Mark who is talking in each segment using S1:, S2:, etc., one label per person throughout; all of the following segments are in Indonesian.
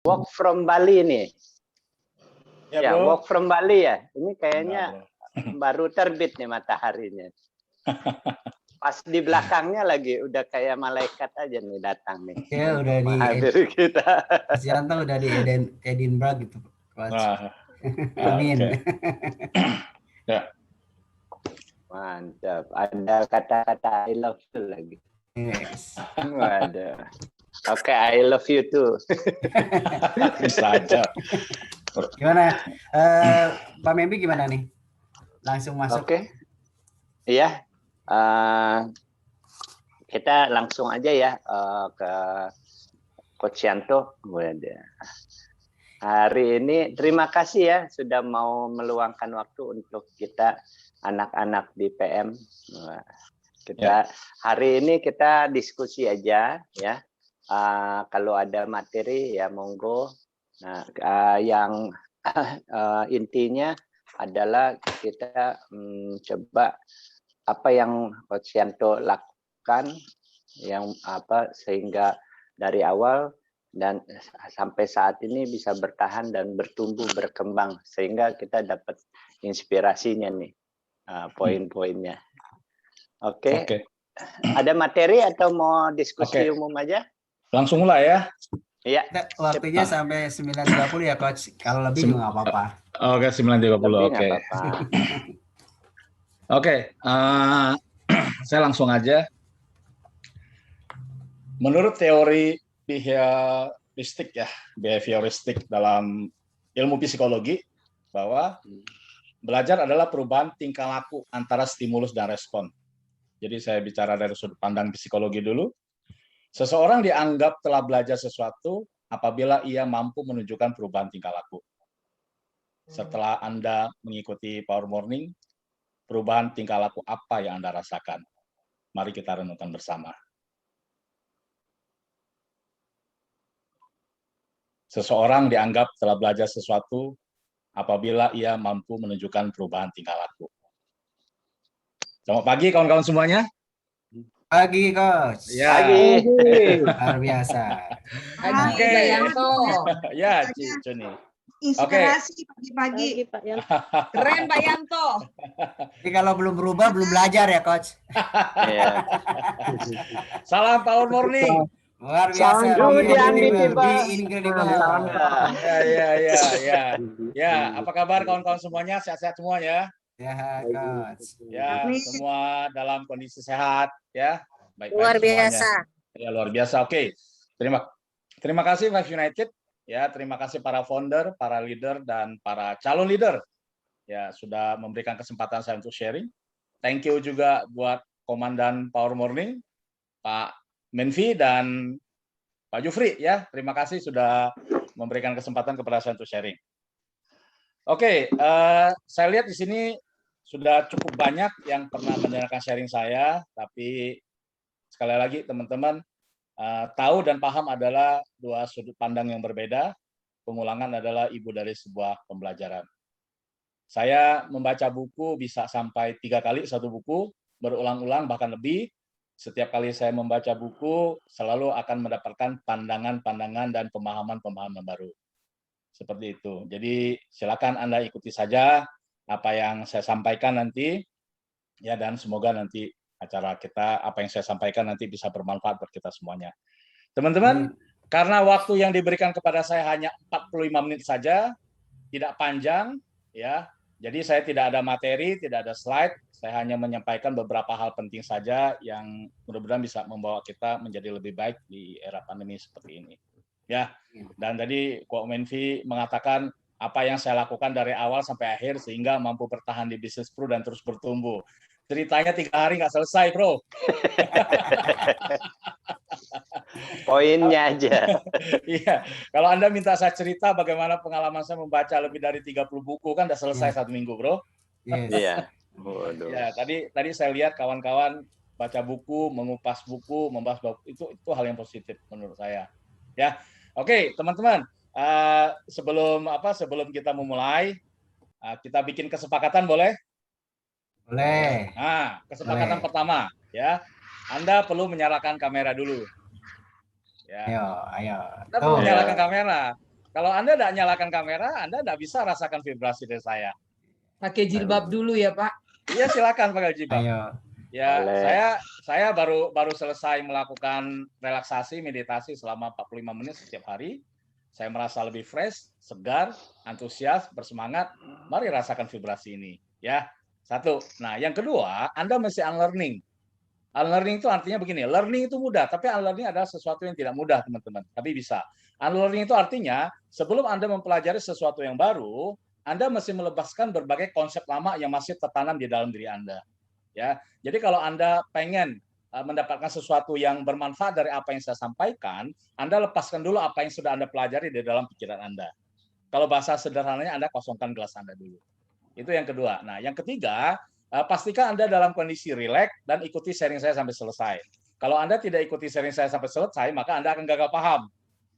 S1: Walk from Bali nih.
S2: Ya, bro.
S1: Walk from Bali ya. Ini kayaknya
S2: Enggak,
S1: baru terbit nih mataharinya. Pas di belakangnya lagi udah kayak malaikat aja nih datang nih.
S3: Ya udah di
S1: menghadiri kita.
S3: Mas Yanto udah di Edinburgh gitu, Coach.
S2: Nah,
S3: Amin.
S2: oke. Ya.
S1: Mantap. Ada kata-kata I love you lagi.
S3: Yes.
S1: Waduh. Oke, I love you too.
S2: Bisa aja.
S3: Gimana? Pak Membi gimana nih? Langsung masuk.
S1: Oke. Iya. Kita langsung aja ya ke Coach Yanto. Waduh. Hari ini terima kasih ya sudah mau meluangkan waktu untuk kita anak-anak di PM. Hari ini kita diskusi aja ya. Kalau ada materi ya monggo. Nah, yang intinya adalah kita coba apa yang Coach Yanto lakukan yang sehingga dari awal dan sampai saat ini bisa bertahan dan bertumbuh berkembang sehingga kita dapat inspirasinya nih poin-poinnya. Oke. Ada materi atau mau diskusi umum aja? Langsung mulai ya. Iya.
S3: Waktunya sampai 9.30 ya, Coach. Kalau lebih juga nggak apa-apa.
S2: Oke, 9.30. Oke. Oke, saya langsung aja. Menurut teori behavioristik dalam ilmu psikologi, bahwa belajar adalah perubahan tingkah laku antara stimulus dan respon. Jadi saya bicara dari sudut pandang psikologi dulu. Seseorang dianggap telah belajar sesuatu apabila ia mampu menunjukkan perubahan tingkah laku. Setelah Anda mengikuti Power Morning, perubahan tingkah laku apa yang Anda rasakan? Mari kita renungkan bersama. Seseorang dianggap telah belajar sesuatu apabila ia mampu menunjukkan perubahan tingkah laku. Selamat pagi kawan-kawan semuanya.
S3: Pagi, Coach.
S2: Ya.
S1: Pagi.
S3: Luar biasa.
S4: Pagi, Pak Yanto.
S2: Ya, Joni.
S4: Inspirasi pagi-pagi.
S5: Pak Yanto.
S4: Keren, Pak Yanto.
S3: Jadi kalau belum berubah, belum belajar ya, Coach.
S1: Iya.
S2: Salam Power Morning.
S3: Luar biasa. Incredible.
S2: Ya, apa kabar kawan-kawan semuanya? Sehat-sehat semua ya?
S3: Ya, Coach.
S2: Ya, semua dalam kondisi sehat ya. Baik-baik
S5: Luar biasa.
S2: semuanya. Ya, luar biasa. Oke. Terima kasih Five United. Ya, terima kasih para founder, para leader dan para calon leader. Ya, sudah memberikan kesempatan saya untuk sharing. Thank you juga buat Komandan Power Morning, Pak Menvi dan Pak Jufri ya. Terima kasih sudah memberikan kesempatan kepada saya untuk sharing. Oke, saya lihat di sini sudah cukup banyak yang pernah mendengarkan sharing saya, tapi sekali lagi teman-teman, tahu dan paham adalah dua sudut pandang yang berbeda. Pengulangan adalah ibu dari sebuah pembelajaran. Saya membaca buku bisa sampai 3 kali satu buku, berulang-ulang bahkan lebih. Setiap kali saya membaca buku, selalu akan mendapatkan pandangan-pandangan dan pemahaman-pemahaman baru. Seperti itu. Jadi silakan Anda ikuti saja apa yang saya sampaikan nanti, ya, dan semoga nanti acara kita, apa yang saya sampaikan nanti bisa bermanfaat buat kita semuanya. Teman-teman, karena waktu yang diberikan kepada saya hanya 45 menit saja, tidak panjang, ya. Jadi saya tidak ada materi, tidak ada slide, saya hanya menyampaikan beberapa hal penting saja yang mudah-mudahan bisa membawa kita menjadi lebih baik di era pandemi seperti ini. Ya, dan tadi Ko Menvi mengatakan apa yang saya lakukan dari awal sampai akhir sehingga mampu bertahan di bisnis Pro dan terus bertumbuh. Ceritanya 3 hari nggak selesai, Bro.
S1: Poinnya aja.
S2: Iya, kalau Anda minta saya cerita bagaimana pengalaman saya membaca lebih dari 30 buku kan udah selesai 1 minggu, Bro.
S1: Iya. Waduh.
S2: Ya, tadi saya lihat kawan-kawan baca buku, mengupas buku, membahas buku, itu hal yang positif menurut saya. Ya. Oke, teman-teman. Sebelum kita memulai, kita bikin kesepakatan boleh?
S3: Boleh.
S2: Nah, kesepakatan pertama, ya, Anda perlu menyalakan kamera dulu. Ya.
S3: Ayo.
S2: Anda perlu menyalakan kamera. Kalau Anda tidak nyalakan kamera, Anda tidak bisa rasakan vibrasi dari saya.
S4: Pakai jilbab dulu ya, Pak.
S2: Iya, silakan pakai jilbab.
S3: Ayo.
S2: Ya,
S1: Boleh.
S2: saya baru selesai melakukan relaksasi meditasi selama 45 menit setiap hari. Saya merasa lebih fresh, segar, antusias, bersemangat. Mari rasakan vibrasi ini, ya. Satu. Nah, yang kedua, Anda mesti unlearning. Unlearning itu artinya begini, learning itu mudah, tapi unlearning adalah sesuatu yang tidak mudah, teman-teman. Tapi bisa. Unlearning itu artinya, sebelum Anda mempelajari sesuatu yang baru, Anda mesti melepaskan berbagai konsep lama yang masih tertanam di dalam diri Anda. Ya, jadi kalau Anda pengen mendapatkan sesuatu yang bermanfaat dari apa yang saya sampaikan, Anda lepaskan dulu apa yang sudah Anda pelajari di dalam pikiran Anda. Kalau bahasa sederhananya, Anda kosongkan gelas Anda dulu. Itu yang kedua. Nah, yang ketiga, pastikan Anda dalam kondisi rileks dan ikuti sharing saya sampai selesai. Kalau Anda tidak ikuti sharing saya sampai selesai, maka Anda akan gagal paham.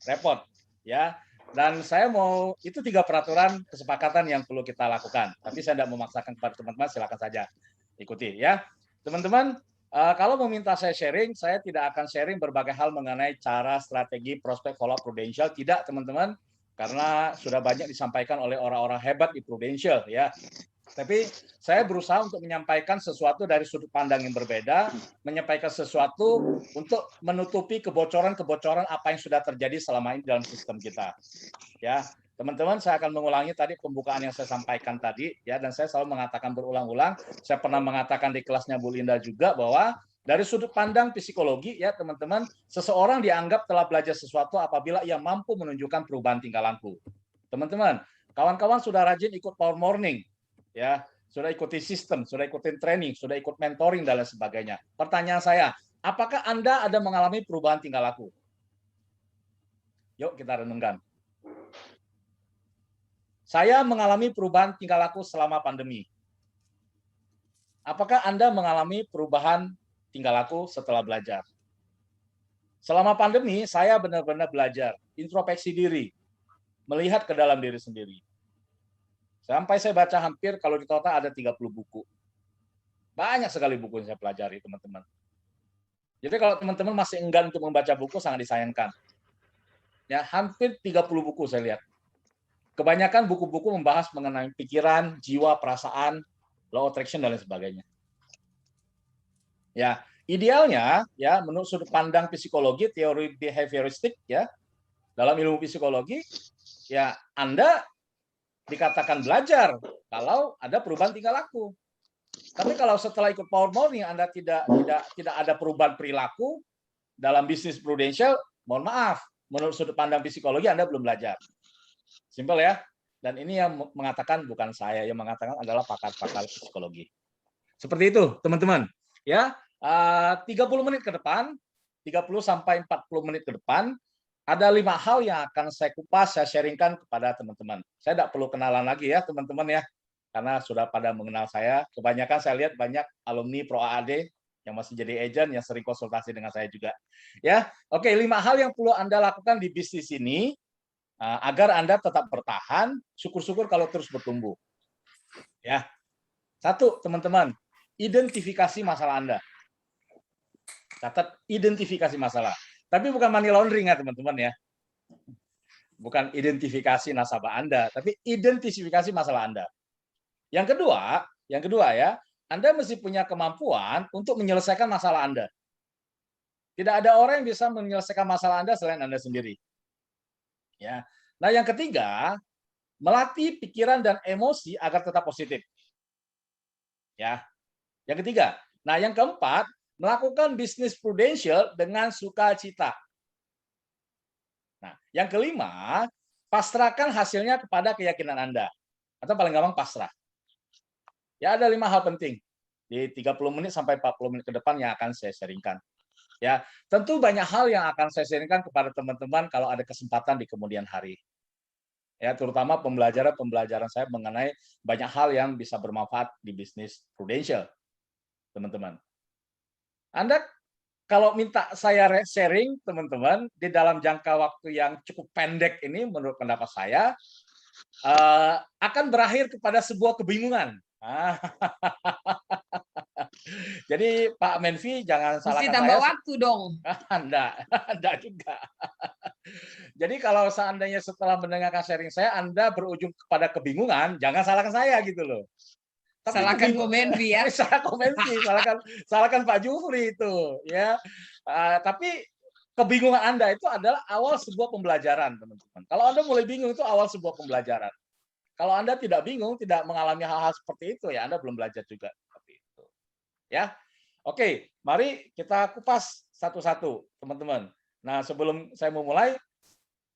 S2: Repot. Ya. Dan saya mau, itu 3 peraturan kesepakatan yang perlu kita lakukan. Tapi saya tidak memaksakan kepada teman-teman, silakan saja ikuti. Ya, teman-teman, kalau meminta saya sharing, saya tidak akan sharing berbagai hal mengenai cara, strategi, prospek, follow up Prudential. Tidak, teman-teman. Karena sudah banyak disampaikan oleh orang-orang hebat di Prudential, ya. Tapi saya berusaha untuk menyampaikan sesuatu dari sudut pandang yang berbeda, menyampaikan sesuatu untuk menutupi kebocoran-kebocoran apa yang sudah terjadi selama ini dalam sistem kita. Ya, teman-teman, saya akan mengulangi tadi pembukaan yang saya sampaikan tadi, ya, dan saya selalu mengatakan berulang-ulang. Saya pernah mengatakan di kelasnya Bu Linda juga bahwa dari sudut pandang psikologi, ya teman-teman, seseorang dianggap telah belajar sesuatu apabila ia mampu menunjukkan perubahan tingkah laku. Teman-teman, kawan-kawan sudah rajin ikut Power Morning, ya, sudah ikuti sistem, sudah ikutin training, sudah ikut mentoring dan lain sebagainya. Pertanyaan saya, apakah Anda ada mengalami perubahan tingkah laku? Yuk kita renungkan. Saya mengalami perubahan tingkah laku selama pandemi. Apakah Anda mengalami perubahan tingkah laku setelah belajar? Selama pandemi, saya benar-benar belajar, introspeksi diri, melihat ke dalam diri sendiri. Sampai saya baca hampir, kalau di total ada 30 buku. Banyak sekali buku yang saya pelajari, teman-teman. Jadi kalau teman-teman masih enggan untuk membaca buku, sangat disayangkan. Ya, hampir 30 buku saya lihat. Kebanyakan buku-buku membahas mengenai pikiran, jiwa, perasaan, law of attraction, dan lain sebagainya. Ya, idealnya, ya, menurut sudut pandang psikologi, teori behavioristik, ya, dalam ilmu psikologi, ya, Anda dikatakan belajar kalau ada perubahan tingkah laku. Tapi kalau setelah ikut Power Morning Anda tidak ada perubahan perilaku dalam bisnis Prudential, mohon maaf, menurut sudut pandang psikologi Anda belum belajar. Simpel ya. Dan ini yang mengatakan bukan saya, yang mengatakan adalah pakar-pakar psikologi. Seperti itu, teman-teman. Ya, 30 menit ke depan, 30 sampai 40 menit ke depan, ada 5 hal yang akan saya kupas, saya sharingkan kepada teman-teman. Saya tidak perlu kenalan lagi ya, teman-teman ya, karena sudah pada mengenal saya. Kebanyakan saya lihat banyak alumni Pro AAD yang masih jadi agent, yang sering konsultasi dengan saya juga. Ya, oke, 5 hal yang perlu Anda lakukan di bisnis ini agar Anda tetap bertahan. Syukur-syukur kalau terus bertumbuh. Ya, 1, teman-teman, identifikasi masalah Anda. Catat, identifikasi masalah. Tapi bukan money laundering ya teman-teman ya. Bukan identifikasi nasabah Anda, tapi identifikasi masalah Anda. Yang kedua ya, Anda mesti punya kemampuan untuk menyelesaikan masalah Anda. Tidak ada orang yang bisa menyelesaikan masalah Anda selain Anda sendiri. Ya. Nah, yang ketiga, melatih pikiran dan emosi agar tetap positif. Ya. Yang ketiga. Nah, yang keempat, melakukan bisnis Prudential dengan sukacita. Nah, yang kelima, pasrahkan hasilnya kepada keyakinan Anda. Atau paling gampang pasrah. Ya, ada 5 hal penting di 30 menit sampai 40 menit ke depan yang akan saya sharingkan. Ya, tentu banyak hal yang akan saya sharingkan kepada teman-teman kalau ada kesempatan di kemudian hari. Ya, terutama pembelajaran saya mengenai banyak hal yang bisa bermanfaat di bisnis Prudential, teman-teman. Anda kalau minta saya sharing, teman-teman, di dalam jangka waktu yang cukup pendek ini, menurut pendapat saya, akan berakhir kepada sebuah kebingungan. Ah. Jadi Pak Menvi jangan
S4: Mesti
S2: salahkan
S4: tambah
S2: saya.
S4: waktu dong.
S2: Anda juga. Jadi kalau seandainya setelah mendengarkan sharing saya, Anda berujung kepada kebingungan, jangan salahkan saya gitu loh. Tapi
S4: Salahkan Komenvi ya.
S2: Salah Komenvi, salahkan Pak Jufri itu, ya. Tapi kebingungan Anda itu adalah awal sebuah pembelajaran, teman-teman. Kalau Anda mulai bingung itu awal sebuah pembelajaran. Kalau Anda tidak bingung, tidak mengalami hal-hal seperti itu, ya Anda belum belajar juga seperti itu. Ya. Oke, mari kita kupas satu-satu, teman-teman. Nah, sebelum saya memulai,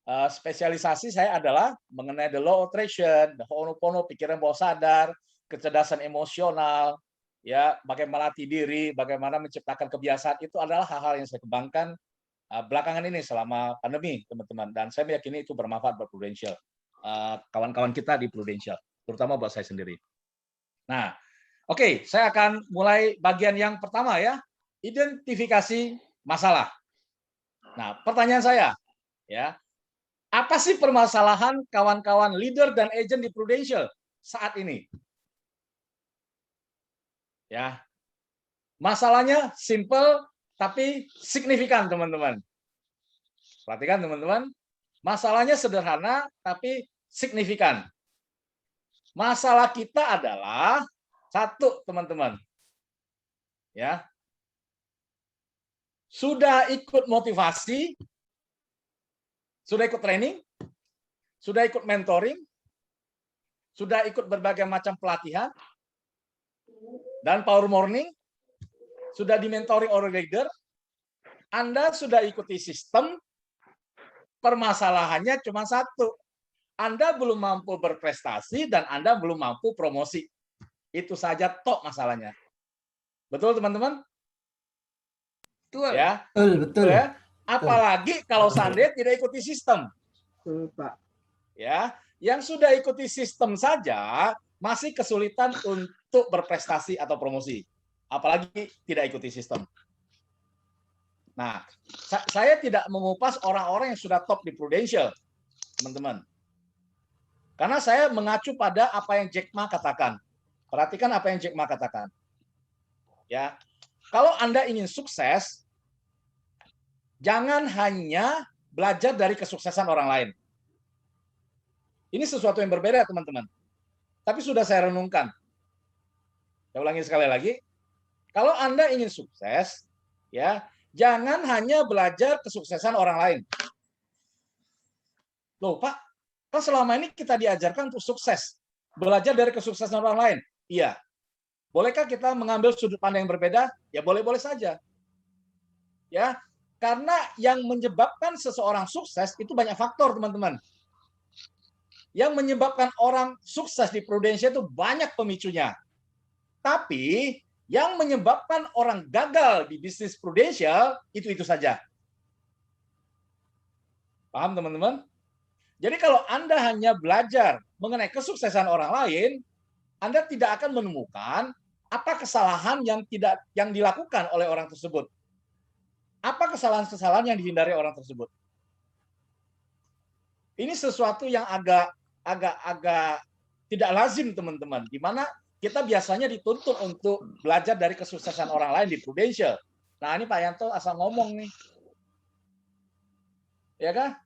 S2: spesialisasi saya adalah mengenai the law of attraction, the Ho'oponopono, pikiran bawah sadar, kecerdasan emosional, ya, bagaimana melatih diri, bagaimana menciptakan kebiasaan, itu adalah hal-hal yang saya kembangkan belakangan ini selama pandemi, teman-teman. Dan saya meyakini itu bermanfaat buat Prudential, kawan-kawan kita di Prudential, terutama buat saya sendiri. Nah, oke, saya akan mulai bagian yang pertama ya, identifikasi masalah. Nah, pertanyaan saya, ya, apa sih permasalahan kawan-kawan leader dan agent di Prudential saat ini? Ya, masalahnya simple tapi signifikan, teman-teman. Perhatikan, teman-teman. Masalahnya sederhana tapi signifikan. Masalah kita adalah satu, teman-teman. Ya. Sudah ikut motivasi, sudah ikut training, sudah ikut mentoring, sudah ikut berbagai macam pelatihan, dan power morning, sudah dimentoring oleh leader, Anda sudah ikuti sistem, permasalahannya cuma satu. Anda belum mampu berprestasi dan Anda belum mampu promosi. Itu saja tok masalahnya. Betul, teman-teman?
S4: Betul.
S2: Ya.
S3: Betul.
S2: Ya. Apalagi kalau seandainya tidak ikuti sistem.
S4: Betul, Pak.
S2: Ya, yang sudah ikuti sistem saja masih kesulitan untuk berprestasi atau promosi. Apalagi tidak ikuti sistem. Nah, saya tidak mengupas orang-orang yang sudah top di Prudential, teman-teman. Karena saya mengacu pada apa yang Jack Ma katakan. Perhatikan apa yang Jack Ma katakan. Ya, kalau Anda ingin sukses, jangan hanya belajar dari kesuksesan orang lain. Ini sesuatu yang berbeda, teman-teman. Tapi sudah saya renungkan. Saya ulangi sekali lagi. Kalau Anda ingin sukses, ya, jangan hanya belajar kesuksesan orang lain. Loh, Pak, kan selama ini kita diajarkan untuk sukses. Belajar dari kesuksesan orang lain. Iya. Bolehkah kita mengambil sudut pandang yang berbeda? Ya boleh-boleh saja. Ya, karena yang menyebabkan seseorang sukses itu banyak faktor, teman-teman. Yang menyebabkan orang sukses di Prudential itu banyak pemicunya. Tapi yang menyebabkan orang gagal di bisnis Prudential itu saja. Paham, teman-teman? Jadi kalau Anda hanya belajar mengenai kesuksesan orang lain, Anda tidak akan menemukan apa kesalahan yang dilakukan oleh orang tersebut. Apa kesalahan-kesalahan yang dihindari orang tersebut? Ini sesuatu yang agak tidak lazim, teman-teman, di mana kita biasanya dituntut untuk belajar dari kesuksesan orang lain di Prudential. Nah, ini Pak Yanto asal ngomong nih. Ya kan?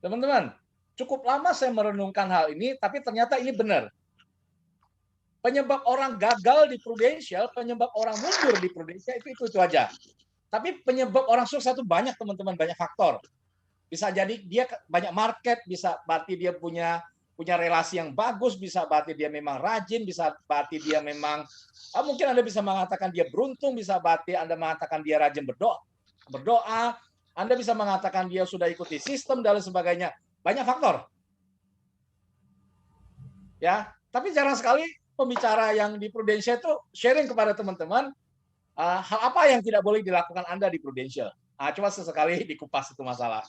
S2: Teman-teman, cukup lama saya merenungkan hal ini, tapi ternyata ini benar. Penyebab orang gagal di Prudential, penyebab orang mundur di Prudential itu aja. Tapi penyebab orang sukses itu banyak, teman-teman, banyak faktor. Bisa jadi dia banyak market, bisa berarti dia punya relasi yang bagus, bisa berarti dia memang rajin, bisa berarti dia memang mungkin Anda bisa mengatakan dia beruntung, bisa berarti Anda mengatakan dia rajin berdoa, Anda bisa mengatakan dia sudah ikuti sistem dan sebagainya. Banyak faktor. Ya, tapi jarang sekali pembicara yang di Prudential itu sharing kepada teman-teman hal apa yang tidak boleh dilakukan Anda di Prudential. Cuma sesekali dikupas itu masalah.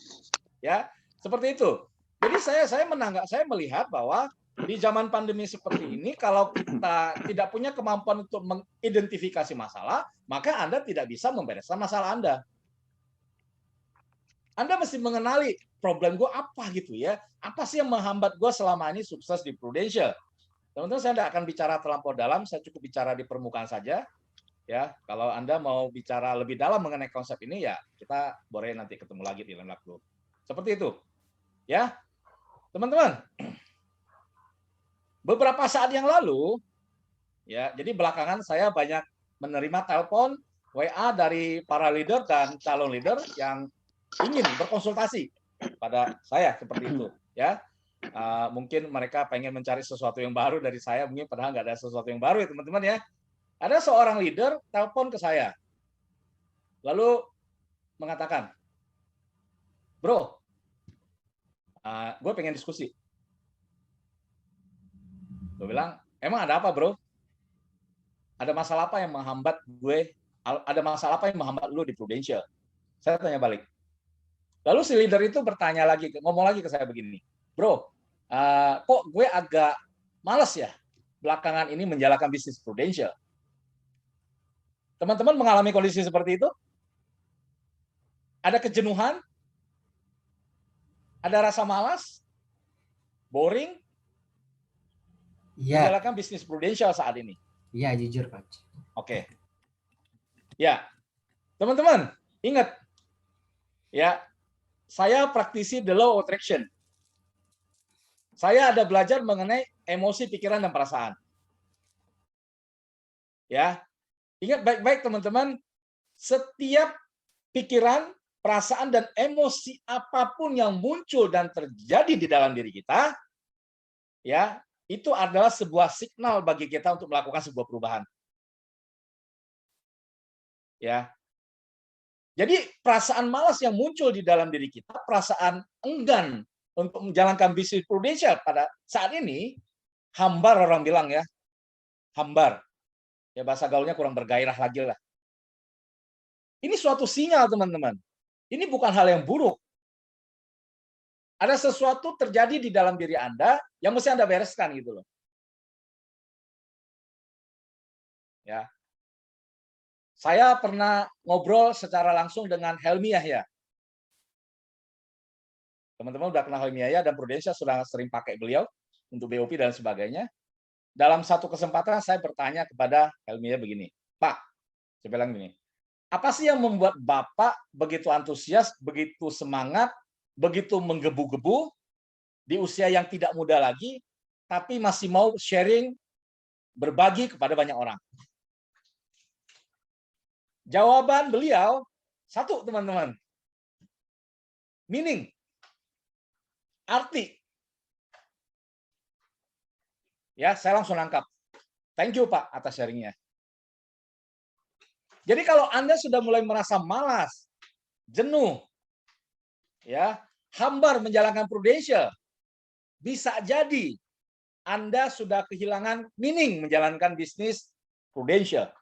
S2: Ya, seperti itu. Jadi saya melihat bahwa di zaman pandemi seperti ini, kalau kita tidak punya kemampuan untuk mengidentifikasi masalah, maka Anda tidak bisa membereskan masalah Anda. Anda mesti mengenali problem gue apa gitu ya. Apa sih yang menghambat gue selama ini sukses di Prudential? Teman-teman, saya tidak akan bicara terlampau dalam, saya cukup bicara di permukaan saja. Ya, kalau Anda mau bicara lebih dalam mengenai konsep ini, ya kita boleh nanti ketemu lagi di lain waktu. Seperti itu. Ya, teman-teman. Beberapa saat yang lalu, ya, jadi belakangan saya banyak menerima telepon, WA dari para leader dan calon leader yang ingin berkonsultasi pada saya seperti itu. Ya, mungkin mereka pengen mencari sesuatu yang baru dari saya, mungkin padahal nggak ada sesuatu yang baru ya teman-teman ya. Ada seorang leader telepon ke saya, lalu mengatakan, bro, gue pengen diskusi. Gue bilang, emang ada apa bro? Ada masalah apa yang menghambat gue? Ada masalah apa yang menghambat lu di Prudential? Saya tanya balik. Lalu si leader itu bertanya lagi, ngomong lagi ke saya begini, bro, kok gue agak males ya belakangan ini menjalankan bisnis Prudential. Teman-teman mengalami kondisi seperti itu? Ada kejenuhan? Ada rasa malas? Boring?
S3: Iya,
S2: Menjalankan bisnis Prudential saat ini?
S3: iya jujur Coach.
S2: Oke. Ya, teman-teman, ingat, ya, saya praktisi the law of attraction. Saya ada belajar mengenai emosi, pikiran, dan perasaan. Ya, ingat baik-baik teman-teman, setiap pikiran, perasaan, dan emosi apapun yang muncul dan terjadi di dalam diri kita, ya, itu adalah sebuah signal bagi kita untuk melakukan sebuah perubahan. Ya. Jadi perasaan malas yang muncul di dalam diri kita, perasaan enggan untuk menjalankan bisnis Prudential pada saat ini, hambar orang bilang ya, hambar. Ya bahasa gaulnya kurang bergairah lagi lah. Ini suatu sinyal teman-teman. Ini bukan hal yang buruk. Ada sesuatu terjadi di dalam diri Anda yang mesti Anda bereskan gitu loh. Ya. Saya pernah ngobrol secara langsung dengan Helmi Yahya. Teman-teman udah kenal Helmi Yahya dan Prudential sudah sering pakai beliau untuk BOP dan sebagainya. Dalam satu kesempatan saya bertanya kepada Helmi Yahya begini, Pak, saya bilang gini, apa sih yang membuat Bapak begitu antusias, begitu semangat, begitu menggebu-gebu di usia yang tidak muda lagi, tapi masih mau sharing, berbagi kepada banyak orang? Jawaban beliau, satu teman-teman, meaning, arti. Ya, saya langsung nangkap. Thank you Pak atas sharingnya. Jadi kalau Anda sudah mulai merasa malas, jenuh, ya, hambar menjalankan Prudential, bisa jadi Anda sudah kehilangan meaning menjalankan bisnis Prudential.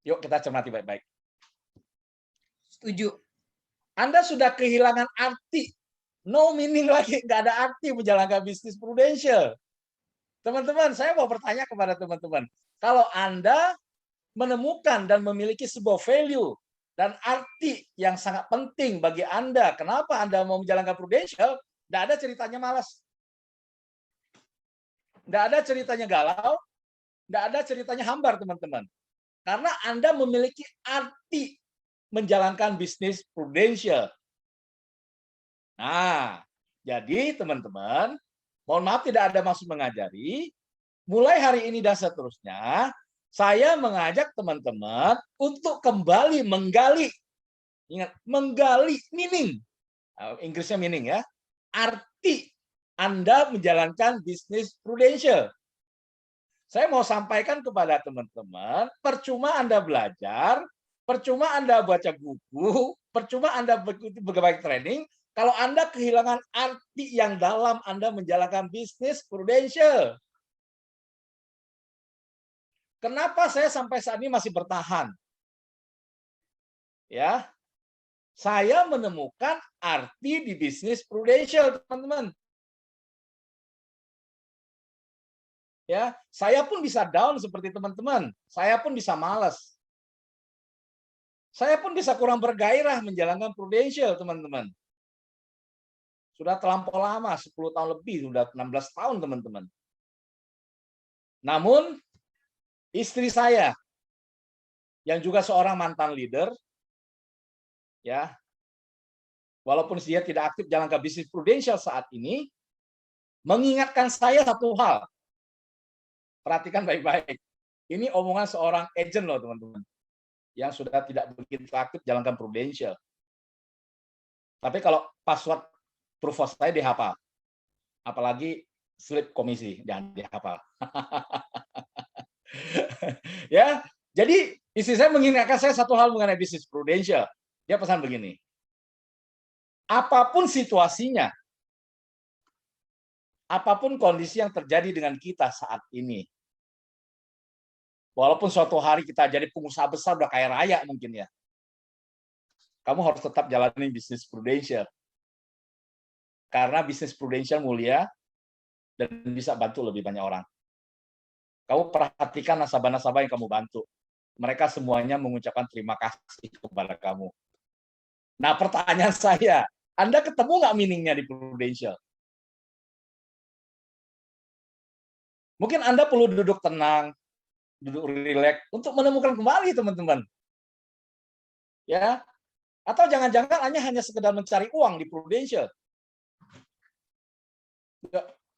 S2: Yuk kita cermati baik-baik.
S4: Setuju.
S2: Anda sudah kehilangan arti, no meaning lagi, nggak ada arti menjalankan bisnis Prudential. Teman-teman, saya mau bertanya kepada teman-teman, kalau Anda menemukan dan memiliki sebuah value dan arti yang sangat penting bagi Anda, kenapa Anda mau menjalankan Prudential, tidak ada ceritanya malas. Tidak ada ceritanya galau, tidak ada ceritanya hambar, teman-teman. Karena Anda memiliki arti menjalankan bisnis Prudential. Nah, jadi teman-teman, mohon maaf tidak ada maksud mengajari, mulai hari ini dan seterusnya, saya mengajak teman-teman untuk kembali menggali, ingat, menggali meaning, Inggrisnya meaning ya, arti Anda menjalankan bisnis Prudential. Saya mau sampaikan kepada teman-teman, percuma Anda belajar, percuma Anda baca buku, percuma Anda berbagai training, kalau Anda kehilangan arti yang dalam Anda menjalankan bisnis Prudential. Kenapa saya sampai saat ini masih bertahan? Ya, saya menemukan arti di bisnis Prudential, teman-teman. Ya, saya pun bisa down seperti teman-teman. Saya pun bisa malas. Saya pun bisa kurang bergairah menjalankan Prudential, teman-teman. Sudah terlampau lama, 10 tahun lebih, sudah 16 tahun, teman-teman. Namun, istri saya, yang juga seorang mantan leader, ya, walaupun dia tidak aktif jalankan bisnis Prudential saat ini, mengingatkan saya satu hal. Perhatikan baik-baik. Ini omongan seorang agent loh, teman-teman, yang sudah tidak begitu aktif jalankan Prudential. Tapi kalau password Trufos saya dihafal. Apalagi slip komisi, jangan dihafal. Ya, jadi istri saya mengingatkan saya satu hal mengenai bisnis Prudential. Dia pesan begini, apapun situasinya, apapun kondisi yang terjadi dengan kita saat ini, walaupun suatu hari kita jadi pengusaha besar, udah kaya raya mungkin ya, kamu harus tetap jalani bisnis Prudential. Karena bisnis Prudential mulia dan bisa bantu lebih banyak orang. Kamu perhatikan nasabah-nasabah yang kamu bantu. Mereka semuanya mengucapkan terima kasih kepada kamu. Nah, pertanyaan saya, Anda ketemu nggak meaningnya di Prudential? Mungkin Anda perlu duduk tenang, duduk rileks untuk menemukan kembali, teman-teman. Ya, atau jangan-jangan hanya sekedar mencari uang di Prudential.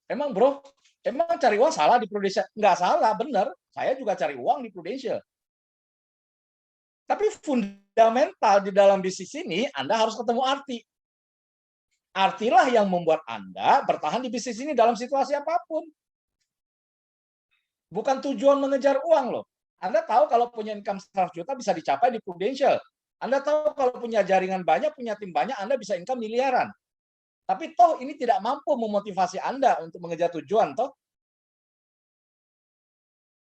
S2: Emang bro, emang cari uang salah di Prudential? Nggak salah, benar. Saya juga cari uang di Prudential. Tapi fundamental di dalam bisnis ini, Anda harus ketemu arti. Artilah yang membuat Anda bertahan di bisnis ini dalam situasi apapun. Bukan tujuan mengejar uang loh. Anda tahu kalau punya income 100 juta bisa dicapai di Prudential. Anda tahu kalau punya jaringan banyak, punya tim banyak, Anda bisa income miliaran. Tapi toh ini tidak mampu memotivasi Anda untuk mengejar tujuan, toh.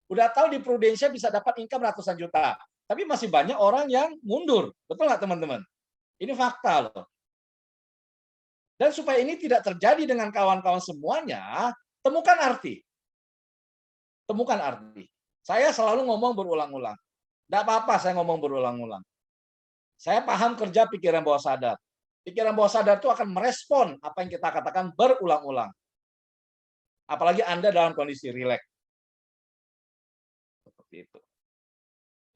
S2: Udah tahu di Prudential bisa dapat income ratusan juta, tapi masih banyak orang yang mundur. Betul nggak, teman-teman? Ini fakta loh. Dan supaya ini tidak terjadi dengan kawan-kawan semuanya, temukan arti. Temukan arti. Saya selalu ngomong berulang-ulang. Tidak apa-apa saya ngomong berulang-ulang. Saya paham kerja pikiran bawah sadar. Pikiran bawah sadar itu akan merespon apa yang kita katakan berulang-ulang. Apalagi Anda dalam kondisi rileks. Seperti itu.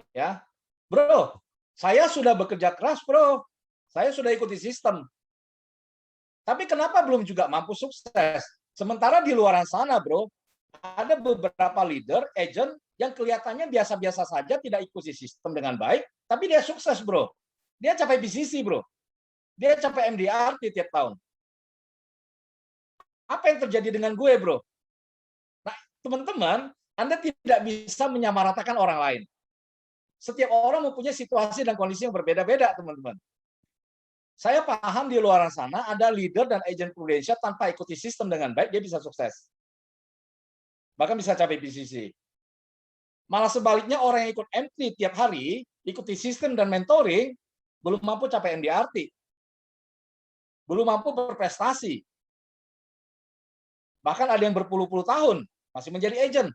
S2: Ya, bro, saya sudah bekerja keras, bro. Saya sudah ikuti sistem. Tapi kenapa belum juga mampu sukses? Sementara di luar sana, bro, ada beberapa leader, agent yang kelihatannya biasa-biasa saja, tidak ikuti sistem dengan baik, tapi dia sukses, bro. Dia capai BCC, bro. Dia capai MDRT tiap tahun. Apa yang terjadi dengan gue, bro? Nah, teman-teman, Anda tidak bisa menyamaratakan orang lain. Setiap orang mempunyai situasi dan kondisi yang berbeda-beda, teman-teman. Saya paham di luar sana ada leader dan agent Prudential tanpa ikuti sistem dengan baik, dia bisa sukses. Bahkan bisa capai BCC. Malah sebaliknya orang yang ikut MT tiap hari, ikuti sistem dan mentoring, belum mampu capai MDRT. Belum mampu berprestasi. Bahkan ada yang berpuluh-puluh tahun masih menjadi agent.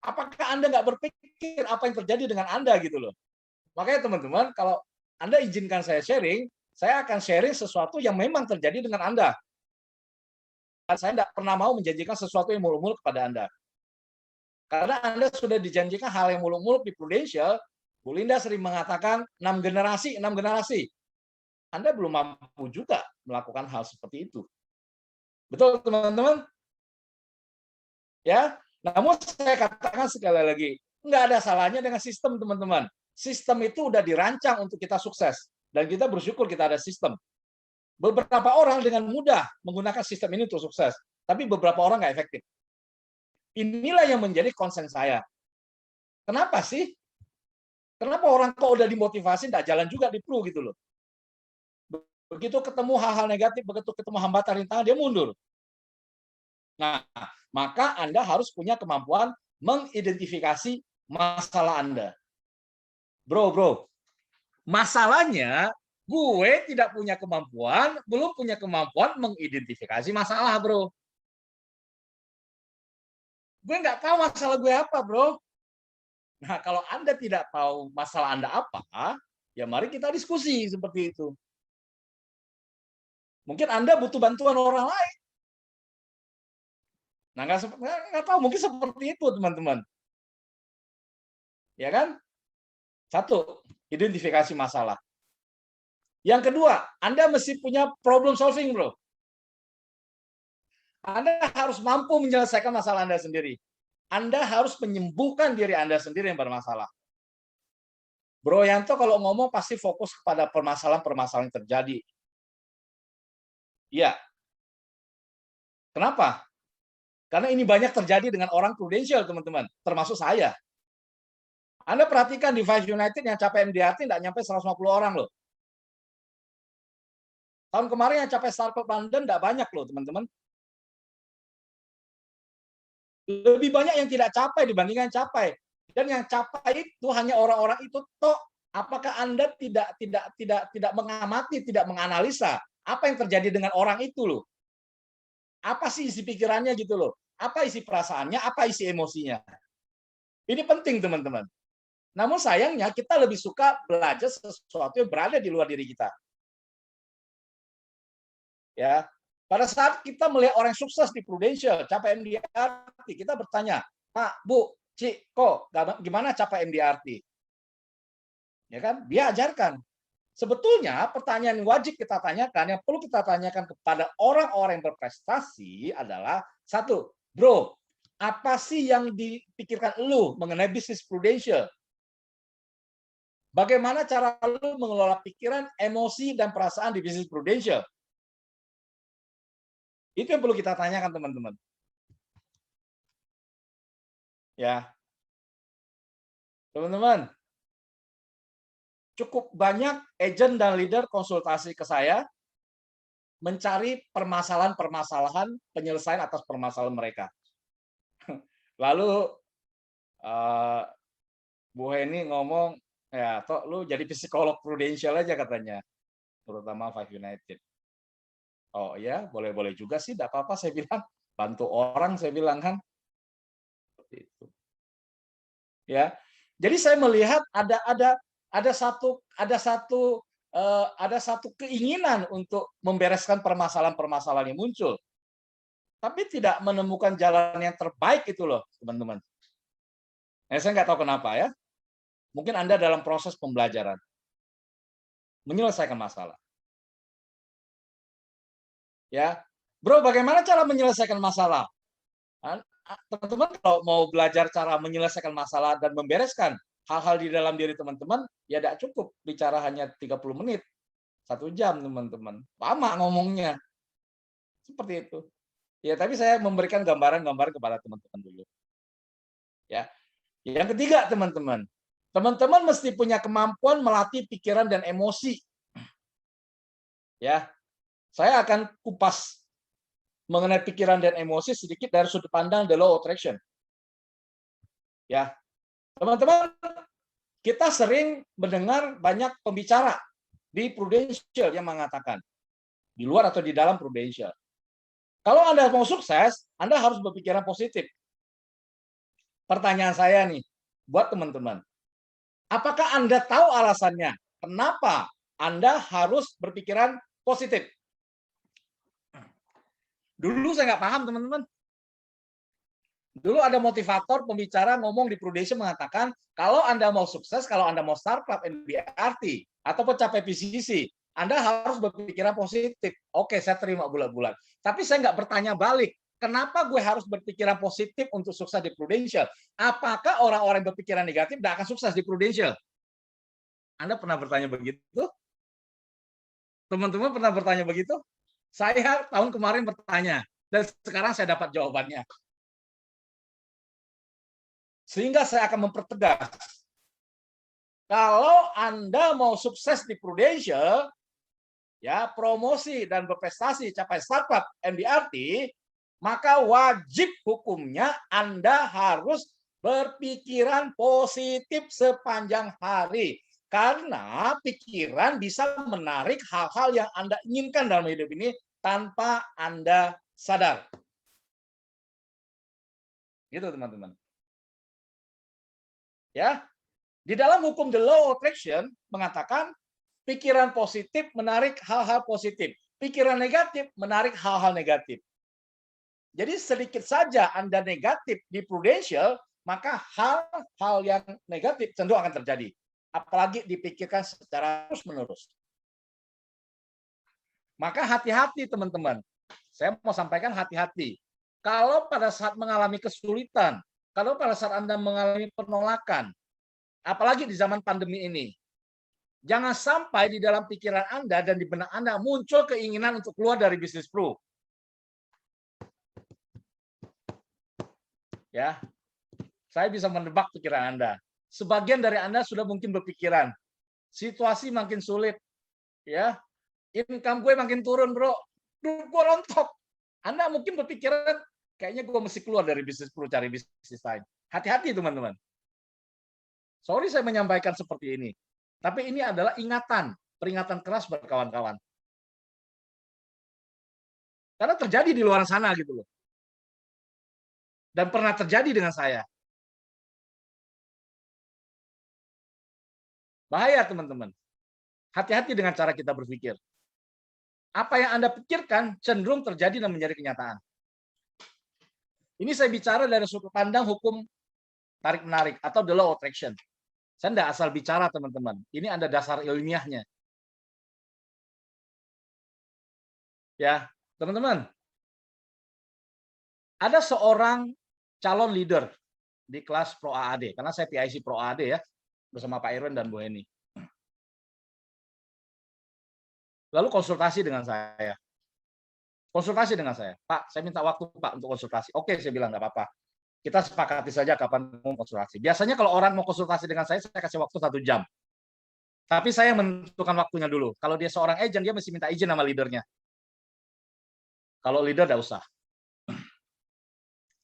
S2: Apakah Anda nggak berpikir apa yang terjadi dengan Anda gitu loh? Makanya teman-teman, kalau Anda izinkan saya sharing, saya akan sharing sesuatu yang memang terjadi dengan Anda. Dan saya tidak pernah mau menjanjikan sesuatu yang muluk-muluk kepada Anda. Karena Anda sudah dijanjikan hal yang muluk-muluk di Prudential, Bu Linda sering mengatakan 6 generasi. Anda belum mampu juga melakukan hal seperti itu. Betul, teman-teman? Ya, namun saya katakan sekali lagi, nggak ada salahnya dengan sistem, teman-teman. Sistem itu udah dirancang untuk kita sukses. Dan kita bersyukur kita ada sistem. Beberapa orang dengan mudah menggunakan sistem ini untuk sukses. Tapi beberapa orang nggak efektif. Inilah yang menjadi concern saya. Kenapa sih? Kenapa orang kok udah dimotivasi, nggak jalan juga di Pru gitu loh. Begitu ketemu hal-hal negatif, begitu ketemu hambatan rintangan, dia mundur. Nah, maka Anda harus punya kemampuan mengidentifikasi masalah Anda. Bro, masalahnya gue tidak punya kemampuan, belum punya kemampuan mengidentifikasi masalah, bro. Gue nggak tahu masalah gue apa, bro. Nah, kalau Anda tidak tahu masalah Anda apa, ya mari kita diskusi seperti itu. Mungkin Anda butuh bantuan orang lain. Nah, nggak tahu, mungkin seperti itu, teman-teman. Ya kan? Satu, identifikasi masalah. Yang kedua, Anda mesti punya problem solving, bro. Anda harus mampu menyelesaikan masalah Anda sendiri. Anda harus menyembuhkan diri Anda sendiri yang bermasalah. Bro Yanto kalau ngomong pasti fokus kepada permasalahan-permasalahan yang terjadi. Iya. Kenapa? Karena ini banyak terjadi dengan orang Prudential, teman-teman. Termasuk saya. Anda perhatikan di Five United yang capai MDRT tidak nyampe 150 orang loh. Tahun kemarin yang capai Startup London tidak banyak loh, teman-teman. Lebih banyak yang tidak capai dibandingkan yang capai. Dan yang capai itu hanya orang-orang itu toh. Apakah Anda tidak mengamati, tidak menganalisa apa yang terjadi dengan orang itu loh? Apa sih isi pikirannya gitu loh? Apa isi perasaannya? Apa isi emosinya? Ini penting, teman-teman. Namun sayangnya kita lebih suka belajar sesuatu yang berada di luar diri kita. Ya, pada saat kita melihat orang sukses di Prudential, capai MDRT, kita bertanya, Pak, Bu, Cik, kok gimana capai MDRT? Ya kan? Dia ajarkan. Sebetulnya pertanyaan yang wajib kita tanyakan, yang perlu kita tanyakan kepada orang-orang yang berprestasi adalah satu, bro, apa sih yang dipikirkan lu mengenai bisnis Prudential? Bagaimana cara lu mengelola pikiran, emosi, dan perasaan di bisnis Prudential? Itu yang perlu kita tanyakan, teman-teman. Ya, teman-teman, cukup banyak agent dan leader konsultasi ke saya mencari permasalahan-permasalahan penyelesaian atas permasalahan mereka. Lalu Bu Heni ngomong, ya, toh lu jadi psikolog Prudential aja katanya, terutama Five United. Oh ya, boleh-boleh juga sih, tidak apa-apa saya bilang, bantu orang saya bilang kan. Seperti itu. Ya, jadi saya melihat ada satu keinginan untuk membereskan permasalahan-permasalahan yang muncul, tapi tidak menemukan jalan yang terbaik itu loh, teman-teman. Saya nggak tahu kenapa ya. Mungkin Anda dalam proses pembelajaran menyelesaikan masalah. Ya, bro, bagaimana cara menyelesaikan masalah? Teman-teman kalau mau belajar cara menyelesaikan masalah dan membereskan hal-hal di dalam diri teman-teman, ya tidak cukup bicara hanya 30 menit, 1 jam, teman-teman. Lama ngomongnya. Seperti itu. Ya, tapi saya memberikan gambaran-gambaran kepada teman-teman dulu. Ya. Yang ketiga, teman-teman. Teman-teman mesti punya kemampuan melatih pikiran dan emosi. Ya. Saya akan kupas mengenai pikiran dan emosi sedikit dari sudut pandang the law of attraction. Ya, teman-teman, kita sering mendengar banyak pembicara di Prudential yang mengatakan di luar atau di dalam Prudential, kalau Anda mau sukses, Anda harus berpikiran positif. Pertanyaan saya nih buat teman-teman, apakah Anda tahu alasannya kenapa Anda harus berpikiran positif? Dulu saya nggak paham, teman-teman. Dulu ada motivator, pembicara ngomong di Prudential mengatakan, kalau Anda mau sukses, kalau Anda mau startup MDRT, ataupun capai PCC, Anda harus berpikiran positif. Oke, saya terima bulat-bulat. Tapi saya nggak bertanya balik, kenapa gue harus berpikiran positif untuk sukses di Prudential? Apakah orang-orang yang berpikiran negatif tidak akan sukses di Prudential? Anda pernah bertanya begitu? Teman-teman pernah bertanya begitu? Saya tahun kemarin bertanya, dan sekarang saya dapat jawabannya. Sehingga saya akan mempertegas. Kalau Anda mau sukses di Prudential, ya promosi dan berprestasi capai startup MDRT, maka wajib hukumnya Anda harus berpikiran positif sepanjang hari. Karena pikiran bisa menarik hal-hal yang Anda inginkan dalam hidup ini tanpa Anda sadar. Gitu, teman-teman. Ya, di dalam hukum the law of attraction mengatakan pikiran positif menarik hal-hal positif. Pikiran negatif menarik hal-hal negatif. Jadi sedikit saja Anda negatif di Prudential, maka hal-hal yang negatif tentu akan terjadi. Apalagi dipikirkan secara terus-menerus. Maka hati-hati teman-teman. Saya mau sampaikan hati-hati. Kalau pada saat mengalami kesulitan, kalau pada saat Anda mengalami penolakan, apalagi di zaman pandemi ini, jangan sampai di dalam pikiran Anda dan di benak Anda muncul keinginan untuk keluar dari bisnis Pro. Ya, saya bisa menebak pikiran Anda. Sebagian dari Anda sudah mungkin berpikiran, situasi makin sulit, ya, income gue makin turun, bro, gue rontok. Anda mungkin berpikiran, kayaknya gue mesti keluar dari bisnis Pro, cari bisnis lain. Hati-hati teman-teman. Sorry saya menyampaikan seperti ini, tapi ini adalah ingatan, peringatan keras buat kawan-kawan. Karena terjadi di luar sana gitu loh. Dan pernah terjadi dengan saya. Bahaya teman-teman. Hati-hati dengan cara kita berpikir. Apa yang Anda pikirkan cenderung terjadi dan menjadi kenyataan. Ini saya bicara dari sudut pandang hukum tarik-menarik atau the law of attraction. Saya tidak asal bicara teman-teman. Ini ada dasar ilmiahnya. Ya, teman-teman. Ada seorang calon leader di kelas Pro AAD, karena saya PIC Pro AAD ya, bersama Pak Irwan dan Bu Eni. Lalu konsultasi dengan saya. Konsultasi dengan saya. Pak, saya minta waktu Pak untuk konsultasi. Oke, saya bilang nggak apa-apa. Kita sepakati saja kapan mau konsultasi. Biasanya kalau orang mau konsultasi dengan saya kasih waktu 1 jam. Tapi saya menentukan waktunya dulu. Kalau dia seorang agent, dia mesti minta izin sama leadernya. Kalau leader nggak usah.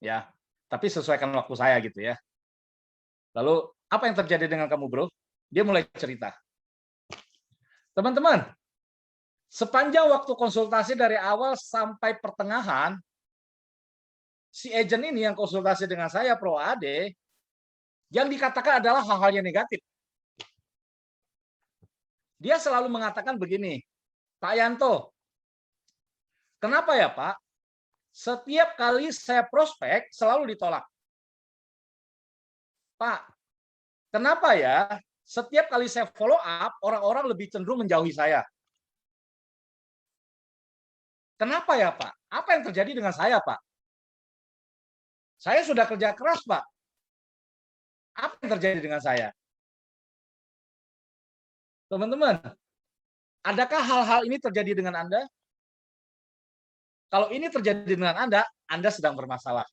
S2: Ya, tapi sesuaikan waktu saya gitu ya. Lalu, apa yang terjadi dengan kamu, bro? Dia mulai cerita. Teman-teman, sepanjang waktu konsultasi dari awal sampai pertengahan, si agent ini yang konsultasi dengan saya, Pro AD, yang dikatakan adalah hal-hal yang negatif. Dia selalu mengatakan begini, Pak Yanto, kenapa ya Pak? Setiap kali saya prospek, selalu ditolak. Pak, kenapa ya? Setiap kali saya follow up, orang-orang lebih cenderung menjauhi saya. Kenapa ya Pak? Apa yang terjadi dengan saya Pak? Saya sudah kerja keras Pak. Apa yang terjadi dengan saya? Teman-teman, adakah hal-hal ini terjadi dengan Anda? Kalau ini terjadi dengan Anda sedang bermasalah.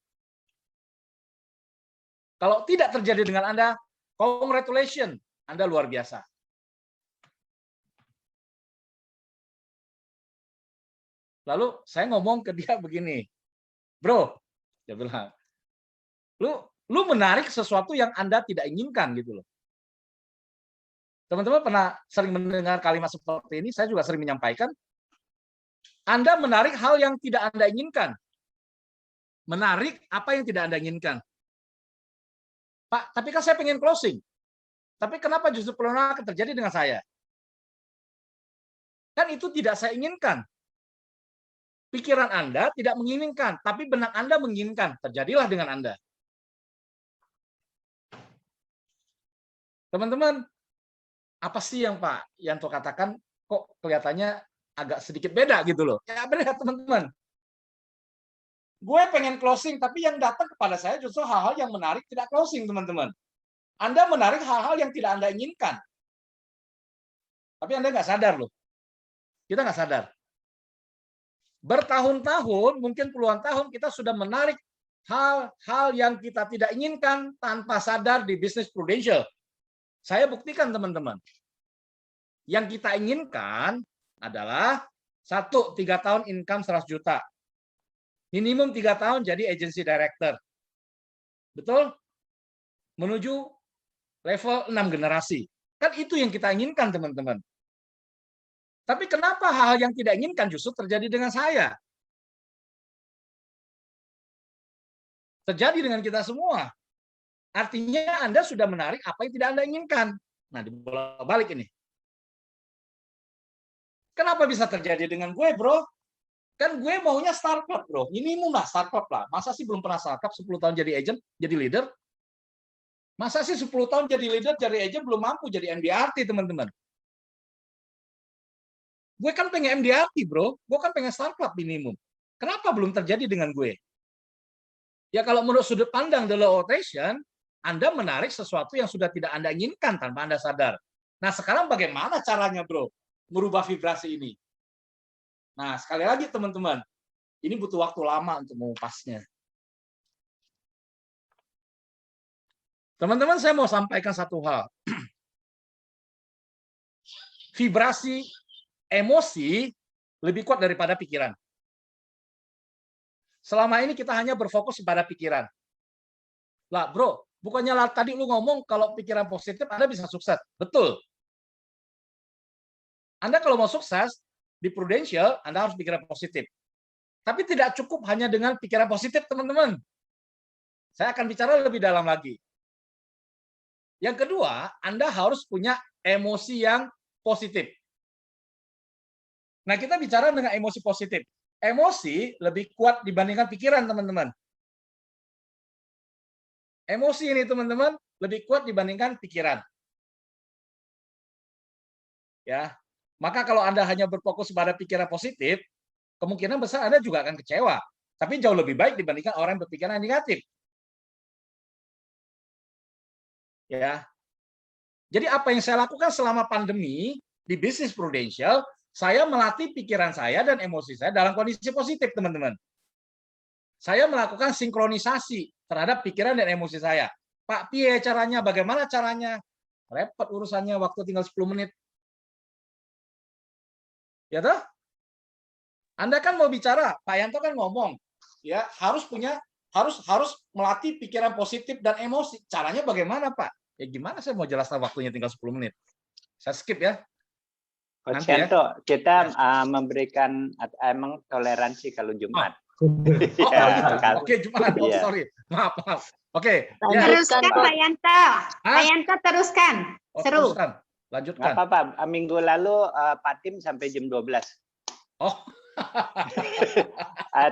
S2: Kalau tidak terjadi dengan Anda, congratulations, Anda luar biasa. Lalu saya ngomong ke dia begini, bro, dia bilang, lu menarik sesuatu yang Anda tidak inginkan gitu loh. Teman-teman pernah sering mendengar kalimat seperti ini, saya juga sering menyampaikan, Anda menarik hal yang tidak Anda inginkan. Menarik apa yang tidak Anda inginkan. Pak, tapi kan saya pengen closing. Tapi kenapa justru penolakan terjadi dengan saya? Kan itu tidak saya inginkan. Pikiran Anda tidak menginginkan, tapi benak Anda menginginkan. Terjadilah dengan Anda. Teman-teman, apa sih yang Pak Yanto katakan kok kelihatannya agak sedikit beda gitu loh. Ya benar teman-teman. Gue pengen closing, tapi yang datang kepada saya justru hal-hal yang menarik tidak closing, teman-teman. Anda menarik hal-hal yang tidak Anda inginkan. Tapi Anda nggak sadar loh. Kita nggak sadar. Bertahun-tahun, mungkin puluhan tahun, kita sudah menarik hal-hal yang kita tidak inginkan tanpa sadar di bisnis Prudential. Saya buktikan, teman-teman. Yang kita inginkan adalah 1, 3 tahun income 100 juta. Minimum 3 tahun jadi agency director. Betul? Menuju level 6 generasi. Kan itu yang kita inginkan, teman-teman. Tapi kenapa hal yang tidak inginkan justru terjadi dengan saya? Terjadi dengan kita semua. Artinya Anda sudah menarik apa yang tidak Anda inginkan. Nah, dibolak-balik ini. Kenapa bisa terjadi dengan gue, bro? Kan gue maunya startup, bro. Minimum lah startup lah. Masa sih belum pernah startup 10 tahun jadi agent, jadi leader? Masa sih 10 tahun jadi leader, jadi agent belum mampu jadi MDRT, teman-teman? Gue kan pengen MDRT, bro. Gue kan pengen startup minimum. Kenapa belum terjadi dengan gue? Ya kalau menurut sudut pandang the law of attraction, Anda menarik sesuatu yang sudah tidak Anda inginkan tanpa Anda sadar. Nah, sekarang bagaimana caranya, bro? Merubah vibrasi ini. Nah, sekali lagi teman-teman, ini butuh waktu lama untuk mengupasnya. Teman-teman, saya mau sampaikan satu hal. Vibrasi emosi lebih kuat daripada pikiran. Selama ini kita hanya berfokus pada pikiran. Lah, bro, bukannya tadi lu ngomong kalau pikiran positif Anda bisa sukses. Betul. Anda kalau mau sukses di Prudential, Anda harus pikiran positif. Tapi tidak cukup hanya dengan pikiran positif, teman-teman. Saya akan bicara lebih dalam lagi. Yang kedua, Anda harus punya emosi yang positif. Nah, kita bicara dengan emosi positif. Emosi lebih kuat dibandingkan pikiran, teman-teman. Emosi ini, teman-teman, lebih kuat dibandingkan pikiran. Ya. Maka kalau Anda hanya berfokus pada pikiran positif, kemungkinan besar Anda juga akan kecewa. Tapi jauh lebih baik dibandingkan orang yang berpikiran negatif. Ya. Jadi apa yang saya lakukan selama pandemi di bisnis Prudential, saya melatih pikiran saya dan emosi saya dalam kondisi positif, teman-teman. Saya melakukan sinkronisasi terhadap pikiran dan emosi saya. Pak, piye caranya? Bagaimana caranya? Repot urusannya, waktu tinggal 10 menit. Ya toh? Anda kan mau bicara, Pak Yanto kan ngomong, ya harus melatih pikiran positif dan emosi. Caranya bagaimana, Pak? Ya gimana saya mau jelaskan waktunya tinggal 10 menit. Saya skip ya.
S1: Coach
S2: Nanti ya.
S1: Yanto, kita memberikan emang toleransi kalau Jumat.
S2: Oke, Jumat. Oh,
S1: Iya.
S2: sorry. Maaf. Oke.
S1: Ya.
S5: Teruskan Pak Yanto. Pak Yanto teruskan.
S2: Oh,
S5: Seru.
S2: teruskan.
S1: Nggak
S2: Lanjutkan.
S1: apa-apa. Minggu lalu Pak Tim sampai jam 12.
S2: Oh.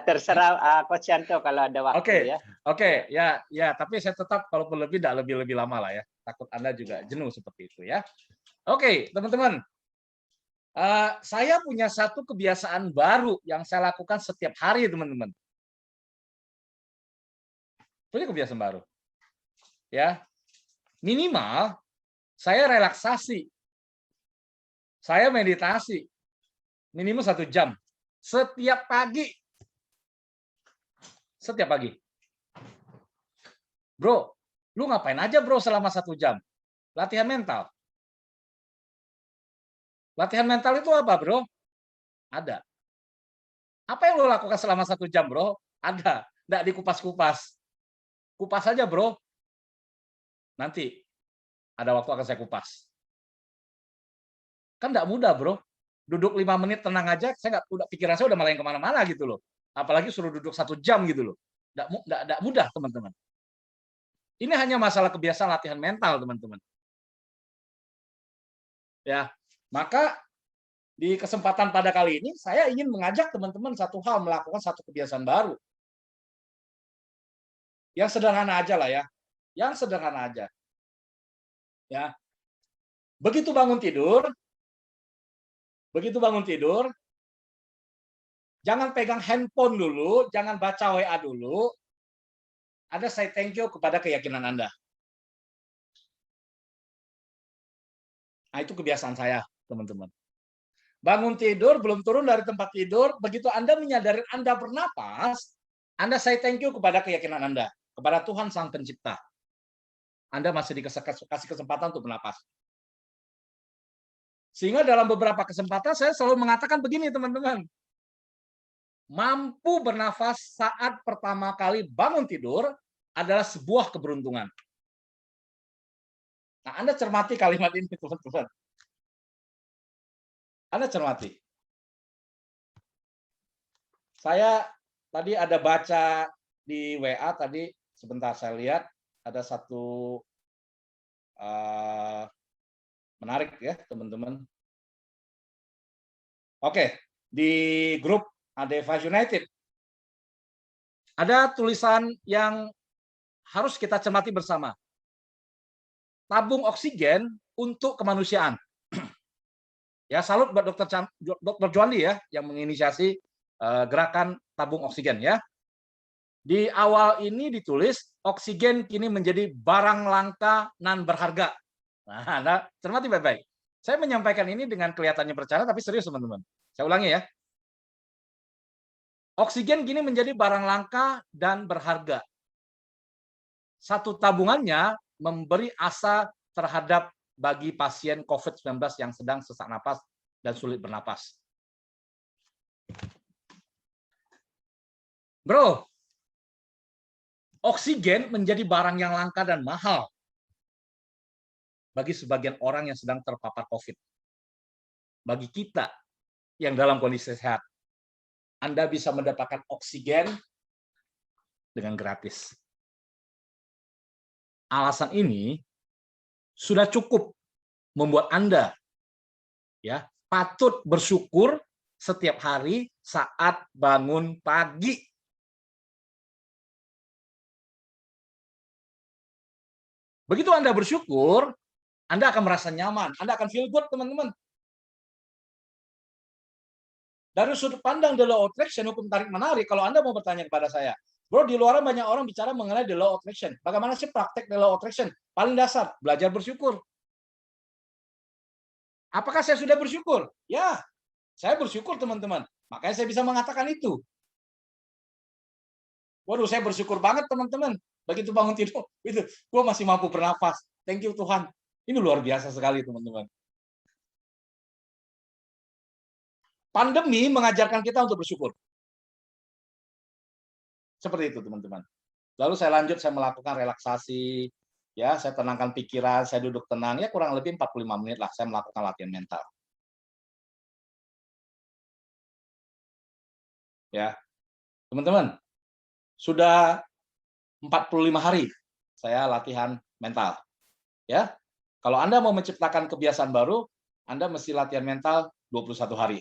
S1: Terserah Coach Yanto kalau ada waktu ya.
S2: Oke, ya, tapi saya tetap kalau lebih tidak lebih lama lah ya. Takut Anda juga jenuh seperti itu ya. Oke, teman-teman. Saya punya satu kebiasaan baru yang saya lakukan setiap hari, teman-teman. Punya kebiasaan baru. Ya. Minimal saya relaksasi. Saya meditasi. Minimal 1 jam. Setiap pagi. Setiap pagi. Bro, lu ngapain aja bro selama 1 jam? Latihan mental. Latihan mental itu apa bro? Ada. Apa yang lu lakukan selama 1 jam bro? Ada. Nggak dikupas-kupas. Kupas saja bro. Nanti ada waktu akan saya kupas. Kan nggak mudah bro. Duduk 5 menit tenang aja, saya pikiran saya udah malah yang kemana-mana gitu loh. Apalagi suruh duduk 1 jam gitu loh. Nggak mudah teman-teman. Ini hanya masalah kebiasaan latihan mental teman-teman. Ya, maka di kesempatan pada kali ini saya ingin mengajak teman-teman satu hal, melakukan satu kebiasaan baru. Yang sederhana aja lah ya. Yang sederhana aja. Ya. Begitu bangun tidur, jangan pegang handphone dulu, jangan baca WA dulu. Anda say thank you kepada keyakinan Anda. Nah, itu kebiasaan saya, teman-teman. Bangun tidur, belum turun dari tempat tidur, begitu Anda menyadari Anda bernapas, Anda say thank you kepada keyakinan Anda, kepada Tuhan Sang Pencipta. Anda masih dikasih kesempatan untuk bernapas. Sehingga dalam beberapa kesempatan saya selalu mengatakan begini, teman-teman. Mampu bernafas saat pertama kali bangun tidur adalah sebuah keberuntungan. Nah, Anda cermati kalimat ini, teman-teman. Anda cermati. Saya tadi ada baca di WA tadi, sebentar saya lihat, ada satu menarik ya, teman-teman. Oke, di grup ADV United ada tulisan yang harus kita cermati bersama. Tabung oksigen untuk kemanusiaan. Ya, salut buat Dr. Juandi ya yang menginisiasi gerakan tabung oksigen ya. Di awal ini ditulis oksigen kini menjadi barang langka nan berharga. Nah, Anda cermati baik-baik. Saya menyampaikan ini dengan kelihatannya bercanda, tapi serius teman-teman. Saya ulangi ya. Oksigen kini menjadi barang langka dan berharga. Satu tabungannya memberi asa terhadap bagi pasien COVID-19 yang sedang sesak napas dan sulit bernapas. Bro, oksigen menjadi barang yang langka dan mahal bagi sebagian orang yang sedang terpapar COVID. Bagi kita yang dalam kondisi sehat, Anda bisa mendapatkan oksigen dengan gratis. Alasan ini sudah cukup membuat Anda ya patut bersyukur setiap hari saat bangun pagi. Begitu Anda bersyukur, Anda akan merasa nyaman, Anda akan feel good, teman-teman. Dari sudut pandang the law of attraction, hukum tarik-menarik, kalau Anda mau bertanya kepada saya, bro, di luar banyak orang bicara mengenai the law of attraction. Bagaimana sih praktek the law of attraction? Paling dasar, belajar bersyukur. Apakah saya sudah bersyukur? Ya, saya bersyukur, teman-teman. Makanya saya bisa mengatakan itu. Waduh, saya bersyukur banget, teman-teman. Begitu bangun tidur, itu gue masih mampu bernafas. Thank you, Tuhan. Ini luar biasa sekali, teman-teman. Pandemi mengajarkan kita untuk bersyukur. Seperti itu, teman-teman. Lalu saya lanjut, saya melakukan relaksasi, ya, saya tenangkan pikiran, saya duduk tenang, ya kurang lebih 45 menit lah, saya melakukan latihan mental. Ya, teman-teman, sudah 45 hari saya latihan mental. Ya, kalau Anda mau menciptakan kebiasaan baru, Anda mesti latihan mental 21 hari.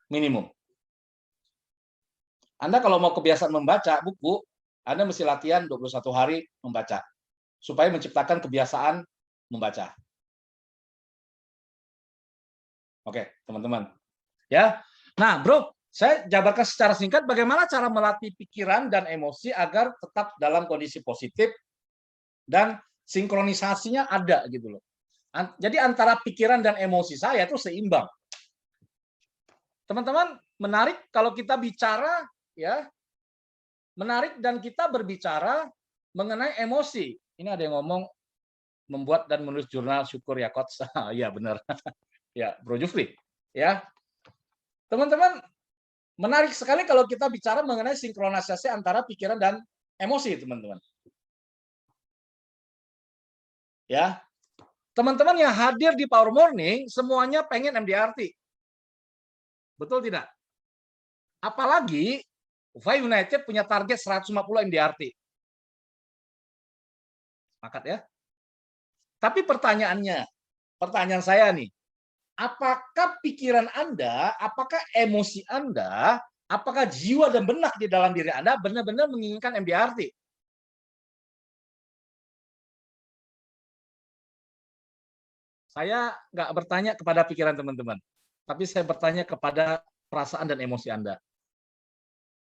S2: Minimum. Anda kalau mau kebiasaan membaca buku, Anda mesti latihan 21 hari membaca. Supaya menciptakan kebiasaan membaca. Oke, teman-teman. Ya. Nah, bro, saya jabarkan secara singkat bagaimana cara melatih pikiran dan emosi agar tetap dalam kondisi positif dan sinkronisasinya ada gitu loh. Jadi antara pikiran dan emosi saya itu seimbang. Teman-teman, menarik kalau kita bicara ya. Menarik dan kita berbicara mengenai emosi. Ini ada yang ngomong membuat dan menulis jurnal syukur ya, Coach. Iya, benar. Ya, Bro Jufri. Ya. Teman-teman, menarik sekali kalau kita bicara mengenai sinkronisasi antara pikiran dan emosi, teman-teman. Ya. Teman-teman yang hadir di Power Morning semuanya pengen MDRT. Betul tidak? Apalagi VI United punya target 150 MDRT. Sepakat ya? Tapi pertanyaan saya nih, apakah pikiran Anda, apakah emosi Anda, apakah jiwa dan benak di dalam diri Anda benar-benar menginginkan MDRT? Saya nggak bertanya kepada pikiran teman-teman, tapi saya bertanya kepada perasaan dan emosi Anda.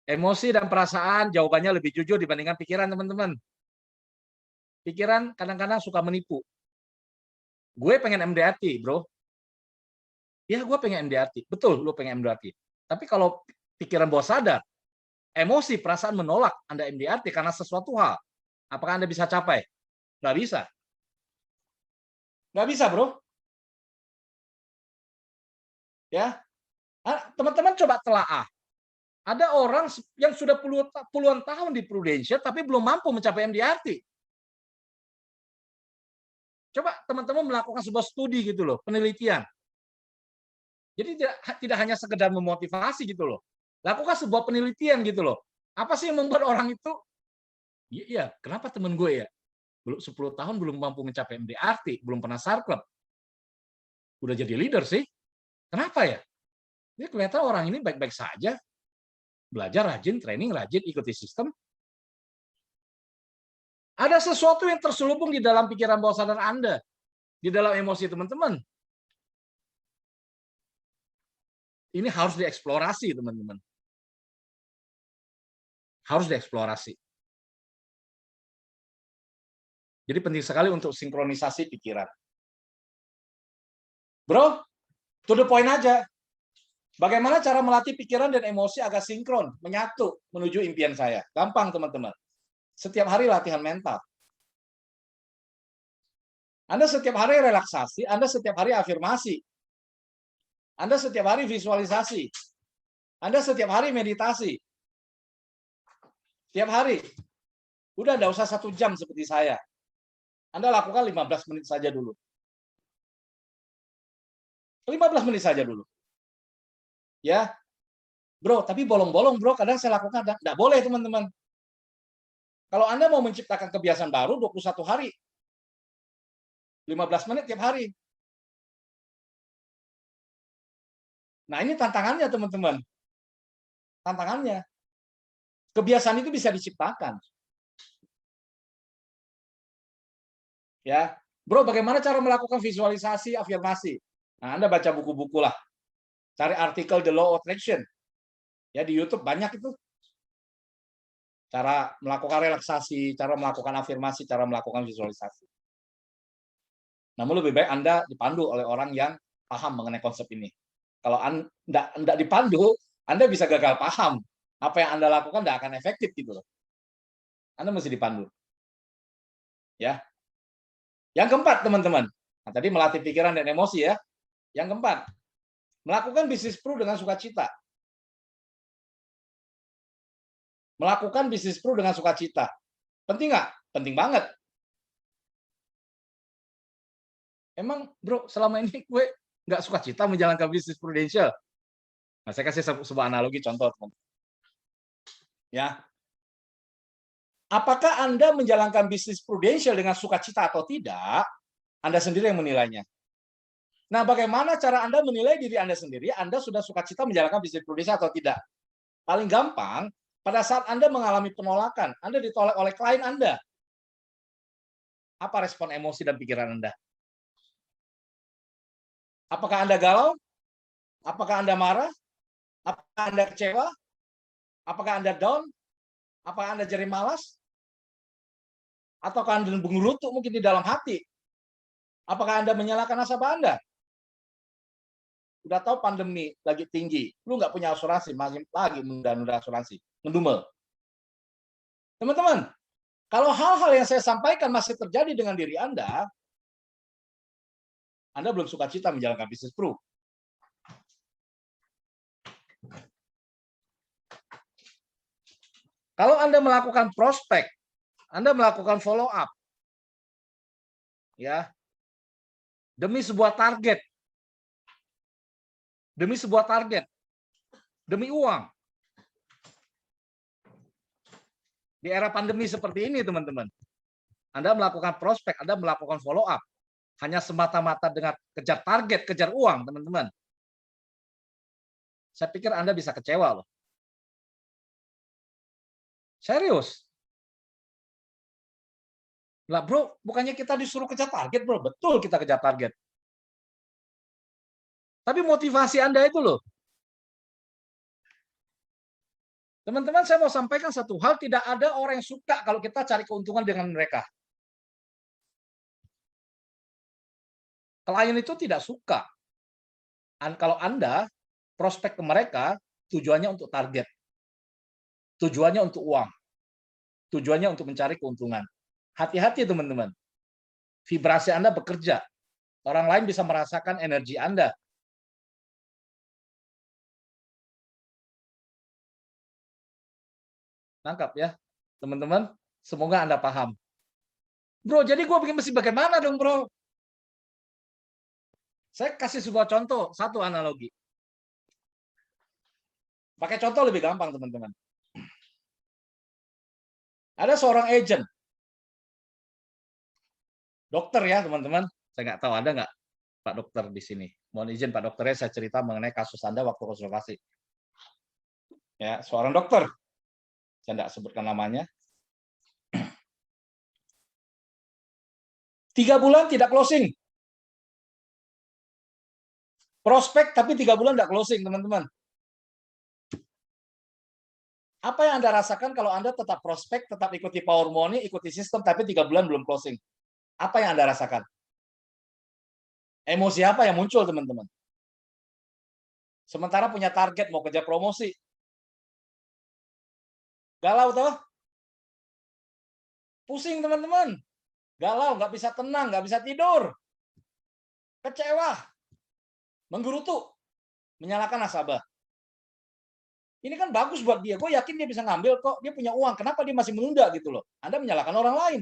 S2: Emosi dan perasaan jawabannya lebih jujur dibandingkan pikiran, teman-teman. Pikiran kadang-kadang suka menipu. Gue pengen MDRT, bro. Ya, gue pengen MDRT. Betul, lu pengen MDRT. Tapi kalau pikiran bawah sadar, emosi, perasaan menolak Anda MDRT karena sesuatu hal, apakah Anda bisa capai? Nggak bisa. Nggak bisa, bro. Ya, teman-teman coba telaah. Ada orang yang sudah puluhan tahun di Prudential tapi belum mampu mencapai MDRT. Coba teman-teman melakukan sebuah studi gitu loh, penelitian. Jadi tidak hanya sekedar memotivasi gitu loh. Lakukan sebuah penelitian gitu loh. Apa sih yang membuat orang itu? Iya, kenapa teman gue ya? Belum 10 tahun belum mampu mencapai MDRT, belum pernah sarklub. Udah jadi leader sih. Kenapa ya? Ini kelihatan orang ini baik-baik saja. Belajar rajin, training rajin, ikuti sistem. Ada sesuatu yang terselubung di dalam pikiran bawah sadar Anda, di dalam emosi teman-teman. Ini harus dieksplorasi, teman-teman. Harus dieksplorasi. Jadi penting sekali untuk sinkronisasi pikiran. Bro, to the point aja. Bagaimana cara melatih pikiran dan emosi agar sinkron, menyatu, menuju impian saya? Gampang, teman-teman. Setiap hari latihan mental. Anda setiap hari relaksasi, Anda setiap hari afirmasi. Anda setiap hari visualisasi. Anda setiap hari meditasi. Tiap hari. Udah, nggak usah 1 jam seperti saya. Anda lakukan 15 menit saja dulu. 15 menit saja dulu. Ya, bro, tapi bolong-bolong, bro. Kadang saya lakukan, nggak boleh, teman-teman. Kalau Anda mau menciptakan kebiasaan baru 21 hari, 15 menit tiap hari. Nah, ini tantangannya, teman-teman. Tantangannya. Kebiasaan itu bisa diciptakan. Ya, bro, bagaimana cara melakukan visualisasi, afirmasi? Nah, Anda baca buku-buku lah. Cari artikel The Law of Attraction. Ya, di YouTube banyak itu. Cara melakukan relaksasi, cara melakukan afirmasi, cara melakukan visualisasi. Namun lebih baik Anda dipandu oleh orang yang paham mengenai konsep ini. Kalau Anda tidak dipandu, Anda bisa gagal paham. Apa yang Anda lakukan tidak akan efektif gitu loh. Anda mesti dipandu. Ya. Yang keempat, teman-teman. Nah, tadi melatih pikiran dan emosi ya. Yang keempat, melakukan bisnis pro dengan sukacita. Melakukan bisnis pro dengan sukacita. Penting nggak? Penting banget. Emang, bro, selama ini gue nggak sukacita menjalankan bisnis prudential. Nah, saya kasih sebuah analogi contoh, teman. Ya. Apakah Anda menjalankan bisnis prudential dengan sukacita atau tidak? Anda sendiri yang menilainya. Nah, bagaimana cara Anda menilai diri Anda sendiri? Anda sudah sukacita menjalankan bisnis prudential atau tidak? Paling gampang, pada saat Anda mengalami penolakan, Anda ditolak oleh klien Anda. Apa respon emosi dan pikiran Anda? Apakah Anda galau? Apakah Anda marah? Apakah Anda kecewa? Apakah Anda down? Apakah Anda jadi malas? Ataukah Anda mengerutuk mungkin di dalam hati? Apakah Anda menyalahkan nasabah Anda? Udah tahu pandemi lagi tinggi, lu nggak punya asuransi, masih lagi menunda asuransi, ngedumel. Teman-teman, kalau hal-hal yang saya sampaikan masih terjadi dengan diri Anda belum sukacita menjalankan bisnis pro. Kalau Anda melakukan prospek, Anda melakukan follow up, ya, demi sebuah target, demi uang. Di era pandemi seperti ini, teman-teman, Anda melakukan prospek, Anda melakukan follow up, hanya semata-mata dengan kejar target, kejar uang, teman-teman. Saya pikir Anda bisa kecewa loh. Serius. Lah bro, bukannya kita disuruh kejar target bro? Betul kita kejar target. Tapi motivasi Anda itu loh. Teman-teman, saya mau sampaikan satu hal, tidak ada orang yang suka kalau kita cari keuntungan dengan mereka. Klien itu tidak suka. Kalau Anda prospek ke mereka, tujuannya untuk target. Tujuannya untuk uang. Tujuannya untuk mencari keuntungan. Hati-hati teman-teman. Vibrasi Anda bekerja. Orang lain bisa merasakan energi Anda. Tangkap ya, teman-teman. Semoga Anda paham. Bro, jadi gue mesti bagaimana dong, bro? Saya kasih sebuah contoh, satu analogi. Pakai contoh lebih gampang, teman-teman. Ada seorang agent. Dokter ya, teman-teman. Saya nggak tahu, ada nggak Pak Dokter di sini? Mohon izin Pak Dokter, saya cerita mengenai kasus Anda waktu konsultasi. Ya, seorang dokter, saya tidak sebutkan namanya, 3 bulan tidak closing. Prospek tapi 3 bulan tidak closing, teman-teman. Apa yang Anda rasakan kalau Anda tetap prospek, tetap ikuti power money, ikuti sistem, tapi 3 bulan belum closing? Apa yang Anda rasakan? Emosi apa yang muncul, teman-teman? Sementara punya target mau kejar promosi. Galau toh? Pusing, teman-teman. Galau, nggak bisa tenang, nggak bisa tidur. Kecewa. Menggerutu. Menyalahkan nasabah. Ini kan bagus buat dia. Gue yakin dia bisa ngambil kok. Dia punya uang. Kenapa dia masih menunda gitu loh? Anda menyalahkan orang lain.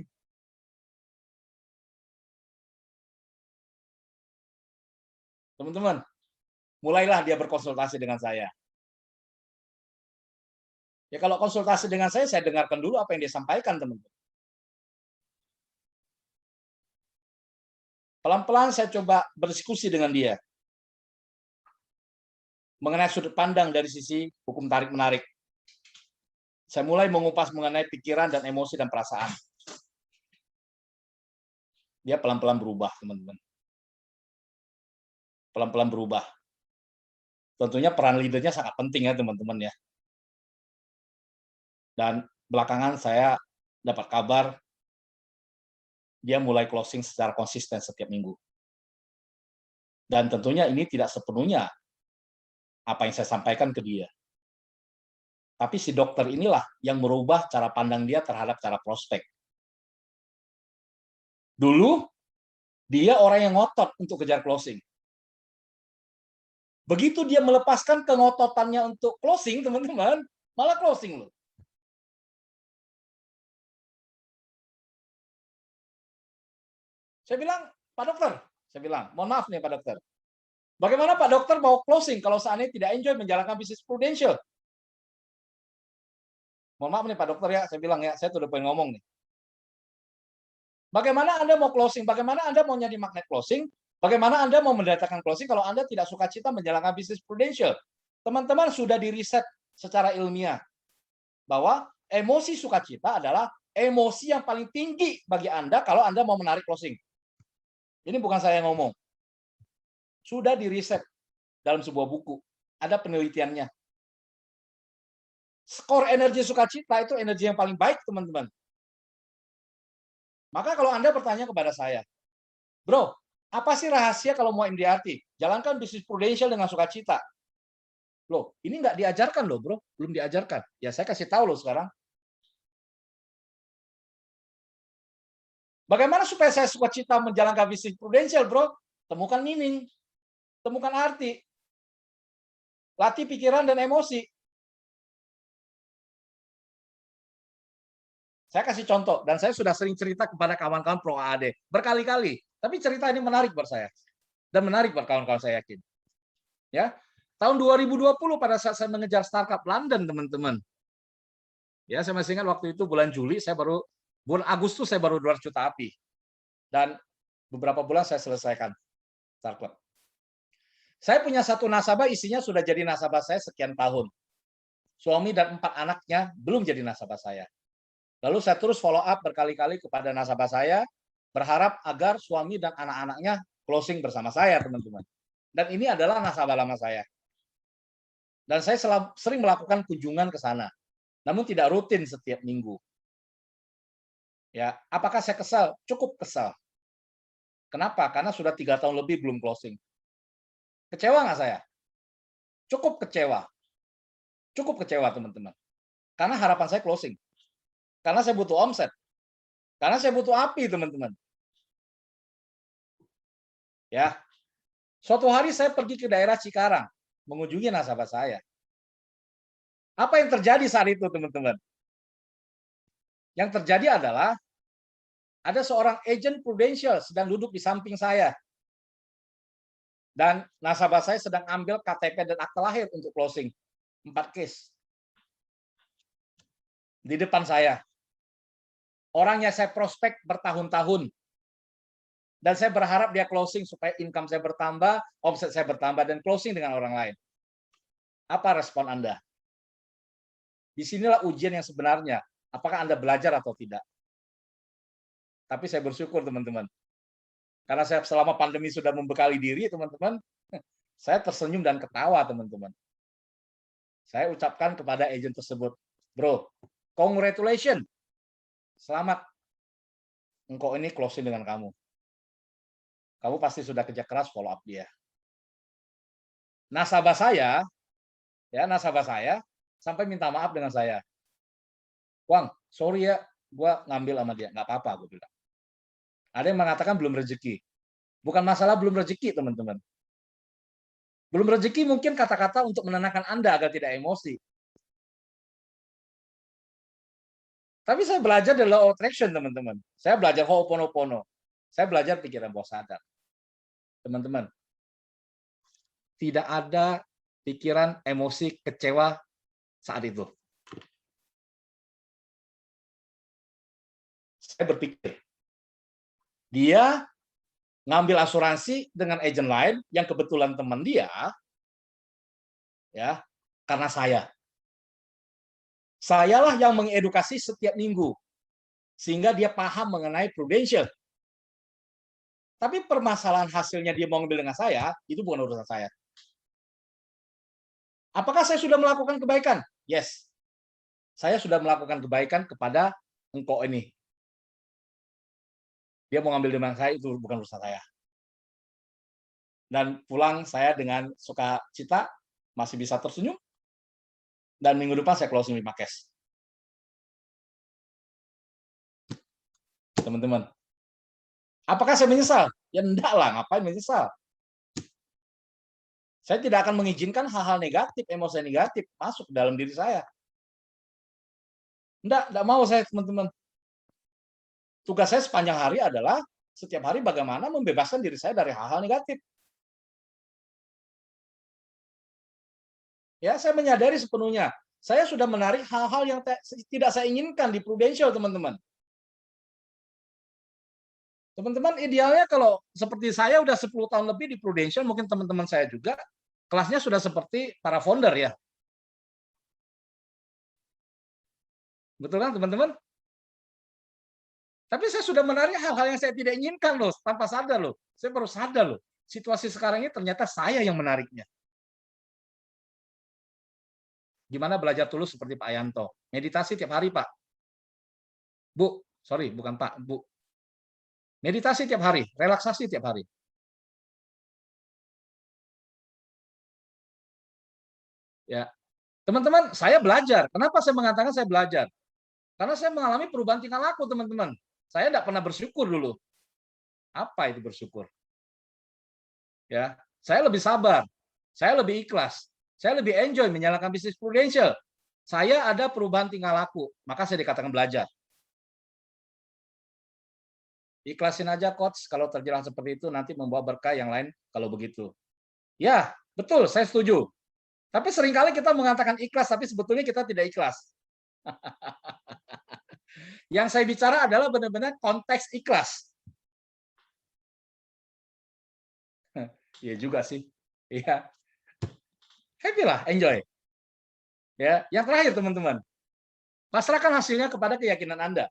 S2: Teman-teman, mulailah dia berkonsultasi dengan saya. Ya kalau konsultasi dengan saya dengarkan dulu apa yang dia sampaikan, teman-teman. Pelan-pelan saya coba berdiskusi dengan dia mengenai sudut pandang dari sisi hukum tarik-menarik. Saya mulai mengupas mengenai pikiran dan emosi dan perasaan. Dia pelan-pelan berubah, teman-teman. Pelan-pelan berubah. Tentunya peran leadernya sangat penting ya, teman-teman ya. Dan belakangan saya dapat kabar dia mulai closing secara konsisten setiap minggu. Dan tentunya ini tidak sepenuhnya apa yang saya sampaikan ke dia. Tapi si dokter inilah yang merubah cara pandang dia terhadap cara prospek. Dulu, dia orang yang ngotot untuk kejar closing. Begitu dia melepaskan kengototannya untuk closing, teman-teman, malah closing loh. Saya bilang, Pak Dokter, saya bilang, mohon maaf nih Pak Dokter. Bagaimana Pak Dokter mau closing kalau seandainya tidak enjoy menjalankan bisnis prudential? Mohon maaf nih Pak Dokter ya, saya bilang ya, saya tuh udah pengen ngomong nih. Bagaimana Anda mau closing? Bagaimana Anda mau jadi magnet closing? Bagaimana Anda mau mendatangkan closing kalau Anda tidak suka cita menjalankan bisnis prudential? Teman-teman sudah diriset secara ilmiah bahwa emosi sukacita adalah emosi yang paling tinggi bagi Anda kalau Anda mau menarik closing. Ini bukan saya yang ngomong. Sudah diriset dalam sebuah buku. Ada penelitiannya. Skor energi sukacita itu energi yang paling baik, teman-teman. Maka kalau Anda bertanya kepada saya, bro, apa sih rahasia kalau mau MDRT? Jalankan bisnis prudential dengan sukacita. Loh, ini nggak diajarkan loh, bro. Belum diajarkan. Ya, saya kasih tahu loh sekarang. Bagaimana supaya saya sukacita menjalankan bisnis prudential, bro? Temukan meaning. Temukan arti. Latih pikiran dan emosi. Saya kasih contoh, dan saya sudah sering cerita kepada kawan-kawan pro AAD. Berkali-kali. Tapi cerita ini menarik buat saya. Dan menarik buat kawan-kawan saya yakin. Ya, tahun 2020 pada saat saya mengejar startup London, teman-teman. Ya, saya masih ingat waktu itu bulan Juli, bulan Agustus saya baru 200 juta api. Dan beberapa bulan saya selesaikan startup. Saya punya satu nasabah, isinya sudah jadi nasabah saya sekian tahun. Suami dan 4 anaknya belum jadi nasabah saya. Lalu saya terus follow up berkali-kali kepada nasabah saya, berharap agar suami dan anak-anaknya closing bersama saya, teman-teman. Dan ini adalah nasabah lama saya. Dan saya sering melakukan kunjungan ke sana, namun tidak rutin setiap minggu. Ya, apakah saya kesal? Cukup kesal. Kenapa? Karena sudah 3 tahun lebih belum closing. Kecewa nggak saya? Cukup kecewa. Cukup kecewa, teman-teman. Karena harapan saya closing. Karena saya butuh omset. Karena saya butuh api, teman-teman. Ya. Suatu hari saya pergi ke daerah Cikarang, mengunjungi nasabah saya. Apa yang terjadi saat itu, teman-teman? Yang terjadi adalah ada seorang agent prudential sedang duduk di samping saya. Dan nasabah saya sedang ambil KTP dan akte lahir untuk closing. 4 case. Di depan saya. Orang yang saya prospek bertahun-tahun. Dan saya berharap dia closing supaya income saya bertambah, omset saya bertambah, dan closing dengan orang lain. Apa respon Anda? Disinilah ujian yang sebenarnya. Apakah Anda belajar atau tidak? Tapi saya bersyukur, teman-teman. Karena saya selama pandemi sudah membekali diri, teman-teman, saya tersenyum dan ketawa, teman-teman. Saya ucapkan kepada agen tersebut, bro, congratulations, selamat, engkau ini closing dengan kamu. Kamu pasti sudah kerja keras follow up dia. Nasabah saya sampai minta maaf dengan saya. Wang, sorry ya, gua ngambil sama dia, nggak apa-apa, gue bilang. Ada yang mengatakan belum rezeki. Bukan masalah belum rezeki, teman-teman. Belum rezeki mungkin kata-kata untuk menenangkan Anda agar tidak emosi. Tapi saya belajar the law of attraction, teman-teman. Saya belajar Ho'oponopono. Saya belajar pikiran bawah sadar. Teman-teman, tidak ada pikiran emosi kecewa saat itu. Saya berpikir, dia ngambil asuransi dengan agen lain yang kebetulan teman dia, ya, karena sayalah yang mengedukasi setiap minggu sehingga dia paham mengenai prudential. Tapi permasalahan hasilnya dia mau ngambil dengan saya, itu bukan urusan saya. Apakah saya sudah melakukan kebaikan? Yes. Saya sudah melakukan kebaikan kepada engkau ini. Dia mau ngambil dengan saya, itu bukan urusan saya. Dan pulang saya dengan sukacita, masih bisa tersenyum. Dan minggu depan saya closing 5 cash. Teman-teman. Apakah saya menyesal? Ya enggak lah, ngapain menyesal? Saya tidak akan mengizinkan hal-hal negatif, emosi negatif masuk ke dalam diri saya. Enggak mau saya, teman-teman. Tugas saya sepanjang hari adalah setiap hari bagaimana membebaskan diri saya dari hal-hal negatif. Ya, saya menyadari sepenuhnya. Saya sudah menarik hal-hal yang tidak saya inginkan di Prudential, teman-teman. Teman-teman, idealnya kalau seperti saya udah 10 tahun lebih di Prudential, mungkin teman-teman saya juga, kelasnya sudah seperti para founder ya. Betul kan, teman-teman? Tapi saya sudah menarik hal-hal yang saya tidak inginkan loh, tanpa sadar loh. Saya baru sadar loh, situasi sekarang ini ternyata saya yang menariknya. Gimana belajar tulus seperti Pak Yanto? Meditasi tiap hari, Pak. Bu, sorry, bukan Pak, Bu. Meditasi tiap hari, relaksasi tiap hari. Ya, teman-teman, saya belajar. Kenapa saya mengatakan saya belajar? Karena saya mengalami perubahan tingkah laku, teman-teman. Saya tidak pernah bersyukur dulu. Apa itu bersyukur? Ya, saya lebih sabar, saya lebih ikhlas, saya lebih enjoy menjalankan bisnis Prudential. Saya ada perubahan tingkah laku, maka saya dikatakan belajar. Ikhlasin aja, coach, kalau terjelang seperti itu nanti membawa berkah yang lain kalau begitu. Ya, betul, saya setuju. Tapi seringkali kita mengatakan ikhlas, tapi sebetulnya kita tidak ikhlas. Yang saya bicara adalah benar-benar konteks ikhlas. Iya juga sih. Iya. Happy lah, enjoy. Ya, yang terakhir teman-teman. Pasrahkan hasilnya kepada keyakinan Anda.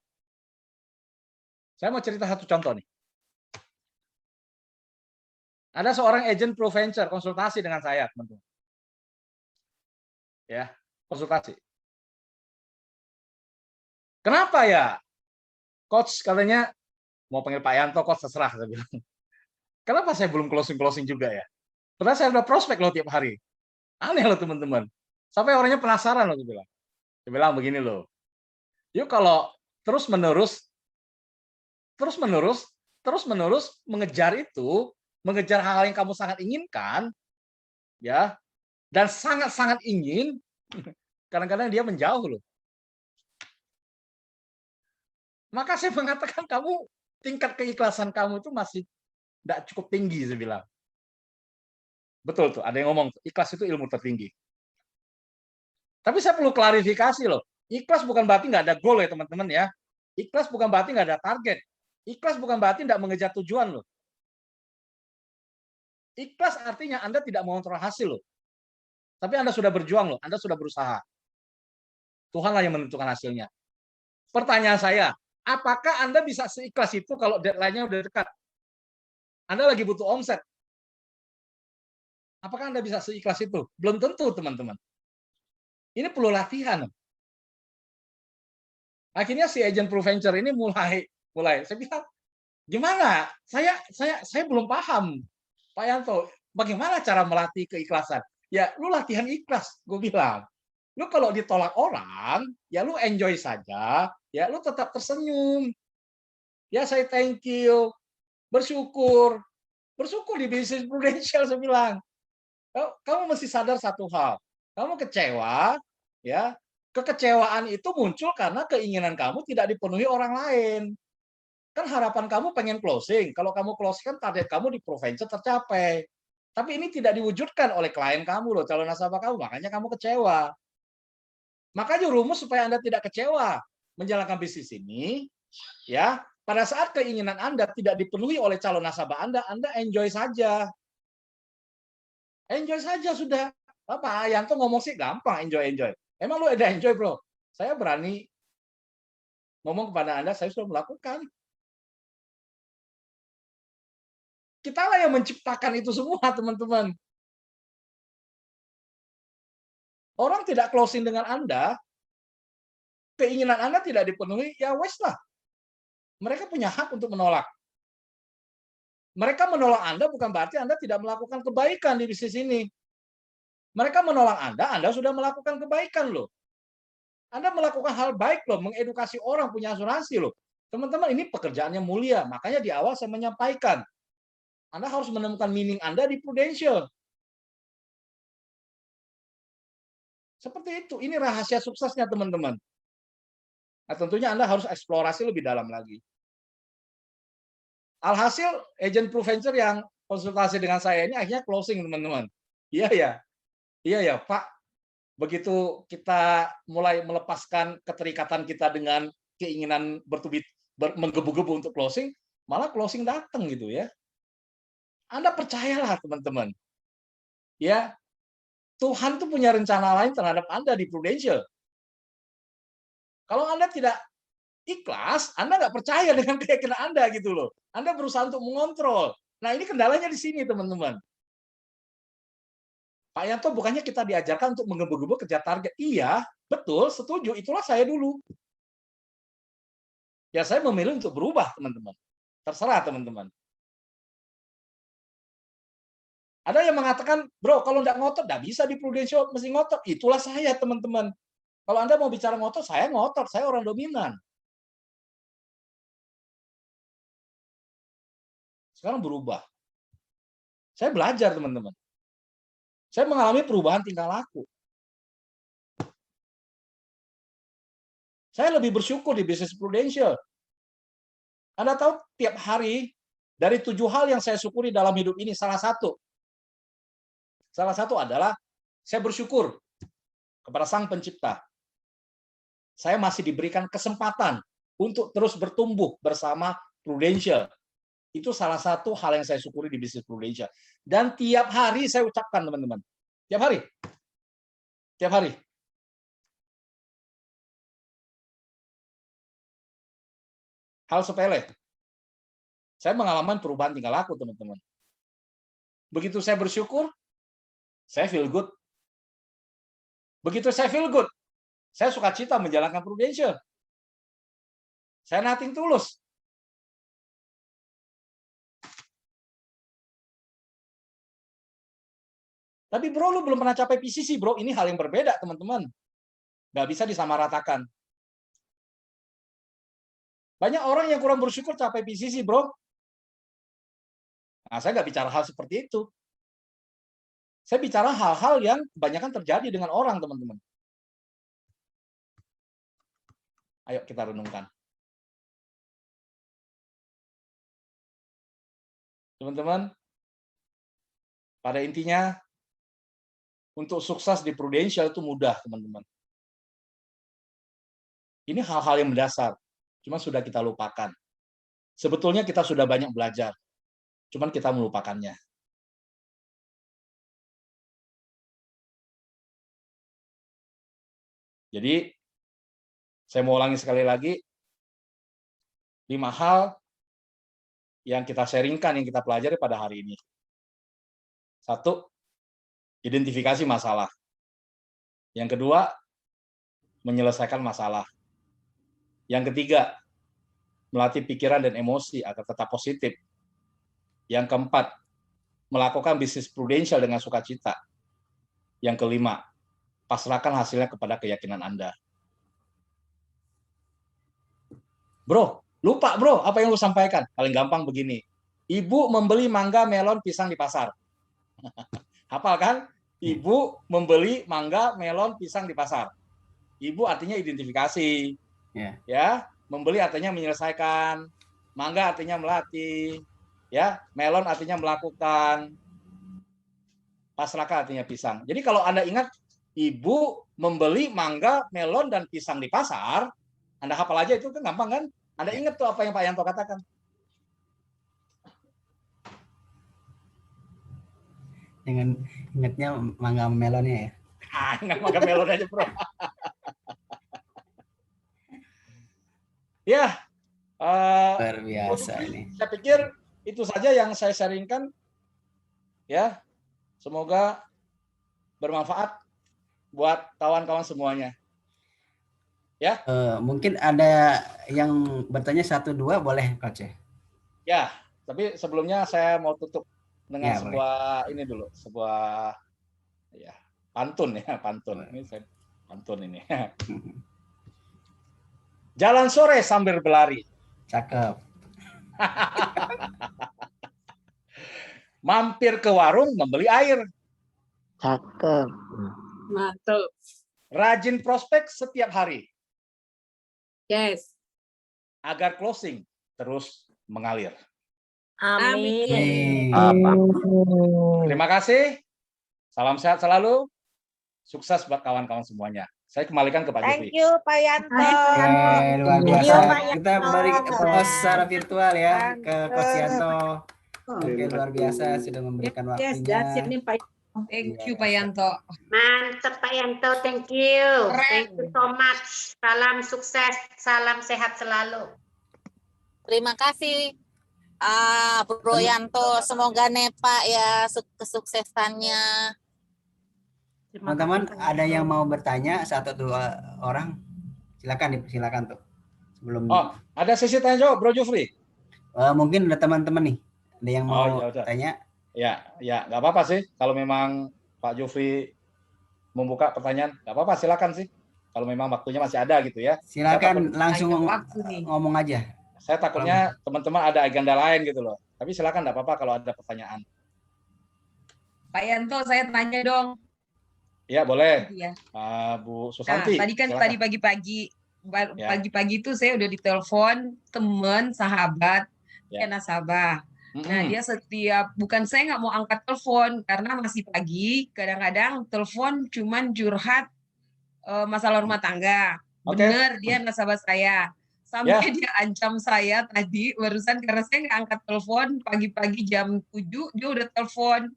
S2: Saya mau cerita satu contoh nih. Ada seorang agent ProVenture konsultasi dengan saya, teman-teman. Ya, konsultasi. Kenapa ya? Coach katanya mau panggil Pak Yanto, coach terserah saya bilang. Kenapa saya belum closing juga ya? Padahal saya udah prospek loh tiap hari. Aneh loh teman-teman. Sampai orangnya penasaran loh dia bilang. Dia bilang begini loh. Yuk kalau terus-menerus mengejar itu, mengejar hal-hal yang kamu sangat inginkan, ya, dan sangat-sangat ingin, kadang-kadang dia menjauh loh. Maka saya mengatakan kamu tingkat keikhlasan kamu itu masih tidak cukup tinggi, saya bilang. Betul tuh, ada yang ngomong ikhlas itu ilmu tertinggi. Tapi saya perlu klarifikasi loh. Ikhlas bukan berarti nggak ada goal ya teman-teman ya. Ikhlas bukan berarti nggak ada target. Ikhlas bukan berarti tidak mengejar tujuan loh. Ikhlas artinya Anda tidak mengontrol hasil loh. Tapi Anda sudah berjuang loh, Anda sudah berusaha. Tuhanlah yang menentukan hasilnya. Pertanyaan saya, apakah Anda bisa seikhlas itu kalau deadline-nya udah dekat? Anda lagi butuh omset. Apakah Anda bisa seikhlas itu? Belum tentu, teman-teman. Ini perlu latihan. Akhirnya si agent ProVenture ini mulai saya bilang, gimana? Saya belum paham, Pak Yanto, bagaimana cara melatih keikhlasan? Ya, lu latihan ikhlas, gue bilang. Lu kalau ditolak orang, ya lu enjoy saja, ya lu tetap tersenyum. Ya, saya thank you, bersyukur di bisnis Prudential, saya bilang. Kamu mesti sadar satu hal, kamu kecewa, ya, kekecewaan itu muncul karena keinginan kamu tidak dipenuhi orang lain. Kan harapan kamu pengen closing. Kalau kamu closing kan target kamu di ProVenture tercapai. Tapi ini tidak diwujudkan oleh klien kamu loh, calon nasabah kamu, makanya kamu kecewa. Makanya rumus supaya Anda tidak kecewa menjalankan bisnis ini, ya, pada saat keinginan Anda tidak dipenuhi oleh calon nasabah Anda enjoy saja. Enjoy saja sudah. Pak Yanto ngomong sih gampang, enjoy. Emang lu ada enjoy, bro? Saya berani ngomong kepada Anda, saya sudah melakukan. Kitalah yang menciptakan itu semua, teman-teman. Orang tidak closing dengan Anda, keinginan Anda tidak dipenuhi, ya wes lah. Mereka punya hak untuk menolak. Mereka menolak Anda bukan berarti Anda tidak melakukan kebaikan di bisnis ini. Mereka menolak Anda sudah melakukan kebaikan loh. Anda melakukan hal baik loh, mengedukasi orang punya asuransi loh. Teman-teman, ini pekerjaannya mulia. Makanya di awal saya menyampaikan, Anda harus menemukan meaning Anda di Prudential. Seperti itu. Ini rahasia suksesnya, teman-teman. Nah, tentunya Anda harus eksplorasi lebih dalam lagi. Alhasil, agent ProVenture yang konsultasi dengan saya ini akhirnya closing, teman-teman. Iya ya, Pak. Begitu kita mulai melepaskan keterikatan kita dengan keinginan menggebu-gebu untuk closing, malah closing datang gitu ya. Anda percayalah, teman-teman. Ya, Tuhan tuh punya rencana lain terhadap Anda di Prudential. Kalau Anda tidak ikhlas, Anda nggak percaya dengan keyakinan Anda gitu loh. Anda berusaha untuk mengontrol. Nah, ini kendalanya di sini, teman-teman. Pak Yanto, bukannya kita diajarkan untuk menggebu-gebu kejar target? Iya, betul, setuju. Itulah saya dulu. Ya, saya memilih untuk berubah, teman-teman. Terserah, teman-teman. Ada yang mengatakan, bro, kalau nggak ngotot, nggak bisa di Prudential, mesti ngotot. Itulah saya, teman-teman. Kalau Anda mau bicara ngotot, saya orang dominan. Sekarang berubah. Saya belajar, teman-teman. Saya mengalami perubahan tingkah laku. Saya lebih bersyukur di bisnis Prudential. Anda tahu, tiap hari, dari 7 hal yang saya syukuri dalam hidup ini, salah satu adalah saya bersyukur kepada Sang Pencipta. Saya masih diberikan kesempatan untuk terus bertumbuh bersama Prudential. Itu salah satu hal yang saya syukuri di bisnis Prudential. Dan tiap hari saya ucapkan, teman-teman. Tiap hari. Hal sepele. Saya mengalami perubahan tingkah laku, teman-teman. Begitu saya bersyukur, saya feel good. Begitu saya feel good, saya sukacita menjalankan Prudential. Saya nothing tulus. Tapi bro, lu belum pernah capai PCC, bro. Ini hal yang berbeda, teman-teman. Nggak bisa disamaratakan. Banyak orang yang kurang bersyukur capai PCC, bro. Nah, saya nggak bicara hal seperti itu. Saya bicara hal-hal yang kebanyakan terjadi dengan orang, teman-teman. Ayo kita renungkan. Teman-teman, pada intinya, untuk sukses di Prudential itu mudah, teman-teman. Ini hal-hal yang mendasar, cuma sudah kita lupakan. Sebetulnya kita sudah banyak belajar, cuman kita melupakannya. Jadi saya mau ulangi sekali lagi, 5 hal yang kita sharingkan, yang kita pelajari pada hari ini. 1, identifikasi masalah. Yang kedua, menyelesaikan masalah. Yang ketiga, melatih pikiran dan emosi agar tetap positif. Yang keempat, melakukan bisnis prudensial dengan sukacita. Yang kelima, pasrahkan hasilnya kepada keyakinan Anda. Bro, lupa bro, apa yang lu sampaikan? Paling gampang begini. Ibu membeli mangga, melon, pisang di pasar. Hafal kan? Ibu membeli mangga, melon, pisang di pasar. Ibu artinya identifikasi. Ya, membeli artinya menyelesaikan. Mangga artinya melatih. Ya, melon artinya melakukan. Pasrahkan artinya pisang. Jadi kalau Anda ingat, ibu membeli mangga, melon, dan pisang di pasar, Anda hafal aja itu kan gampang kan? Anda ingat tuh apa yang Pak Yanto katakan.
S3: Dengan ingatnya mangga melonnya ya.
S2: Ingat mangga melon aja bro. Ya,
S3: Luar biasa ini.
S2: saya pikir itu saja yang saya sharingkan. Ya, semoga bermanfaat buat kawan-kawan semuanya. Ya.
S3: Mungkin ada yang bertanya 1-2 boleh Coach ya?
S2: Ya, tapi sebelumnya saya mau tutup dengan
S3: Ya,
S2: sebuah ini dulu, sebuah ya pantun ya, pantun. Ini saya pantun ini. Jalan sore sambil berlari.
S3: Cakep.
S2: Mampir ke warung membeli air.
S6: Cakep.
S4: Mantap.
S2: Rajin prospek setiap hari
S4: Yes.
S2: agar closing terus mengalir.
S4: Amin.
S2: Terima kasih. Salam sehat selalu. Sukses buat kawan-kawan semuanya. Saya kembalikan ke Pak Jufri.
S6: Thank you Pak Yanto.
S3: Luar
S6: Thank
S3: biasa.
S6: you, Pak
S3: Kita
S6: Yanto.
S3: beri applause secara virtual ya ke Coach Yanto.
S4: Oh,
S3: Oke, luar biasa sudah memberikan
S4: Yes,
S3: waktunya.
S4: that's it nih Pak. Thank you Pak Yanto.
S5: Mantap Pak Yanto, thank you.
S4: Keren.
S5: Thank you so much. Salam sukses, salam sehat selalu.
S6: Terima kasih Bro Yanto. Semoga Nepa ya kesuksesannya.
S3: Teman-teman, ada yang mau bertanya 1-2 orang? Silakan tuh. Sebelum
S2: Ada sesi tanya jawab Bro Jufri.
S3: mungkin ada teman-teman nih. Ada yang mau
S2: ya udah.
S3: tanya?
S2: Ya, nggak apa-apa sih. Kalau memang Pak Jufri membuka pertanyaan, nggak apa-apa, silakan sih. Kalau memang waktunya masih ada gitu ya.
S3: Silakan langsung
S4: Ada waktu nih.
S3: ngomong aja.
S2: Saya takutnya teman-teman ada agenda lain gitu loh. Tapi silakan, nggak apa-apa kalau ada pertanyaan.
S4: Pak Yanto, saya tanya dong.
S2: Ya, boleh.
S4: Ya.
S2: Bu
S4: Nah,
S2: Susanti.
S4: tadi kan
S2: silakan.
S4: tadi pagi-pagi
S2: Ya.
S4: pagi-pagi itu saya udah ditelepon teman sahabat
S2: Ya.
S4: nasabah. Nah, dia bukan saya nggak mau angkat telepon karena masih pagi, kadang-kadang telepon cuman curhat masalah rumah tangga.
S2: Oke.
S4: Bener, dia nasabah saya. Sampai dia ancam saya tadi barusan karena saya nggak angkat telepon pagi-pagi jam 7 dia udah telepon.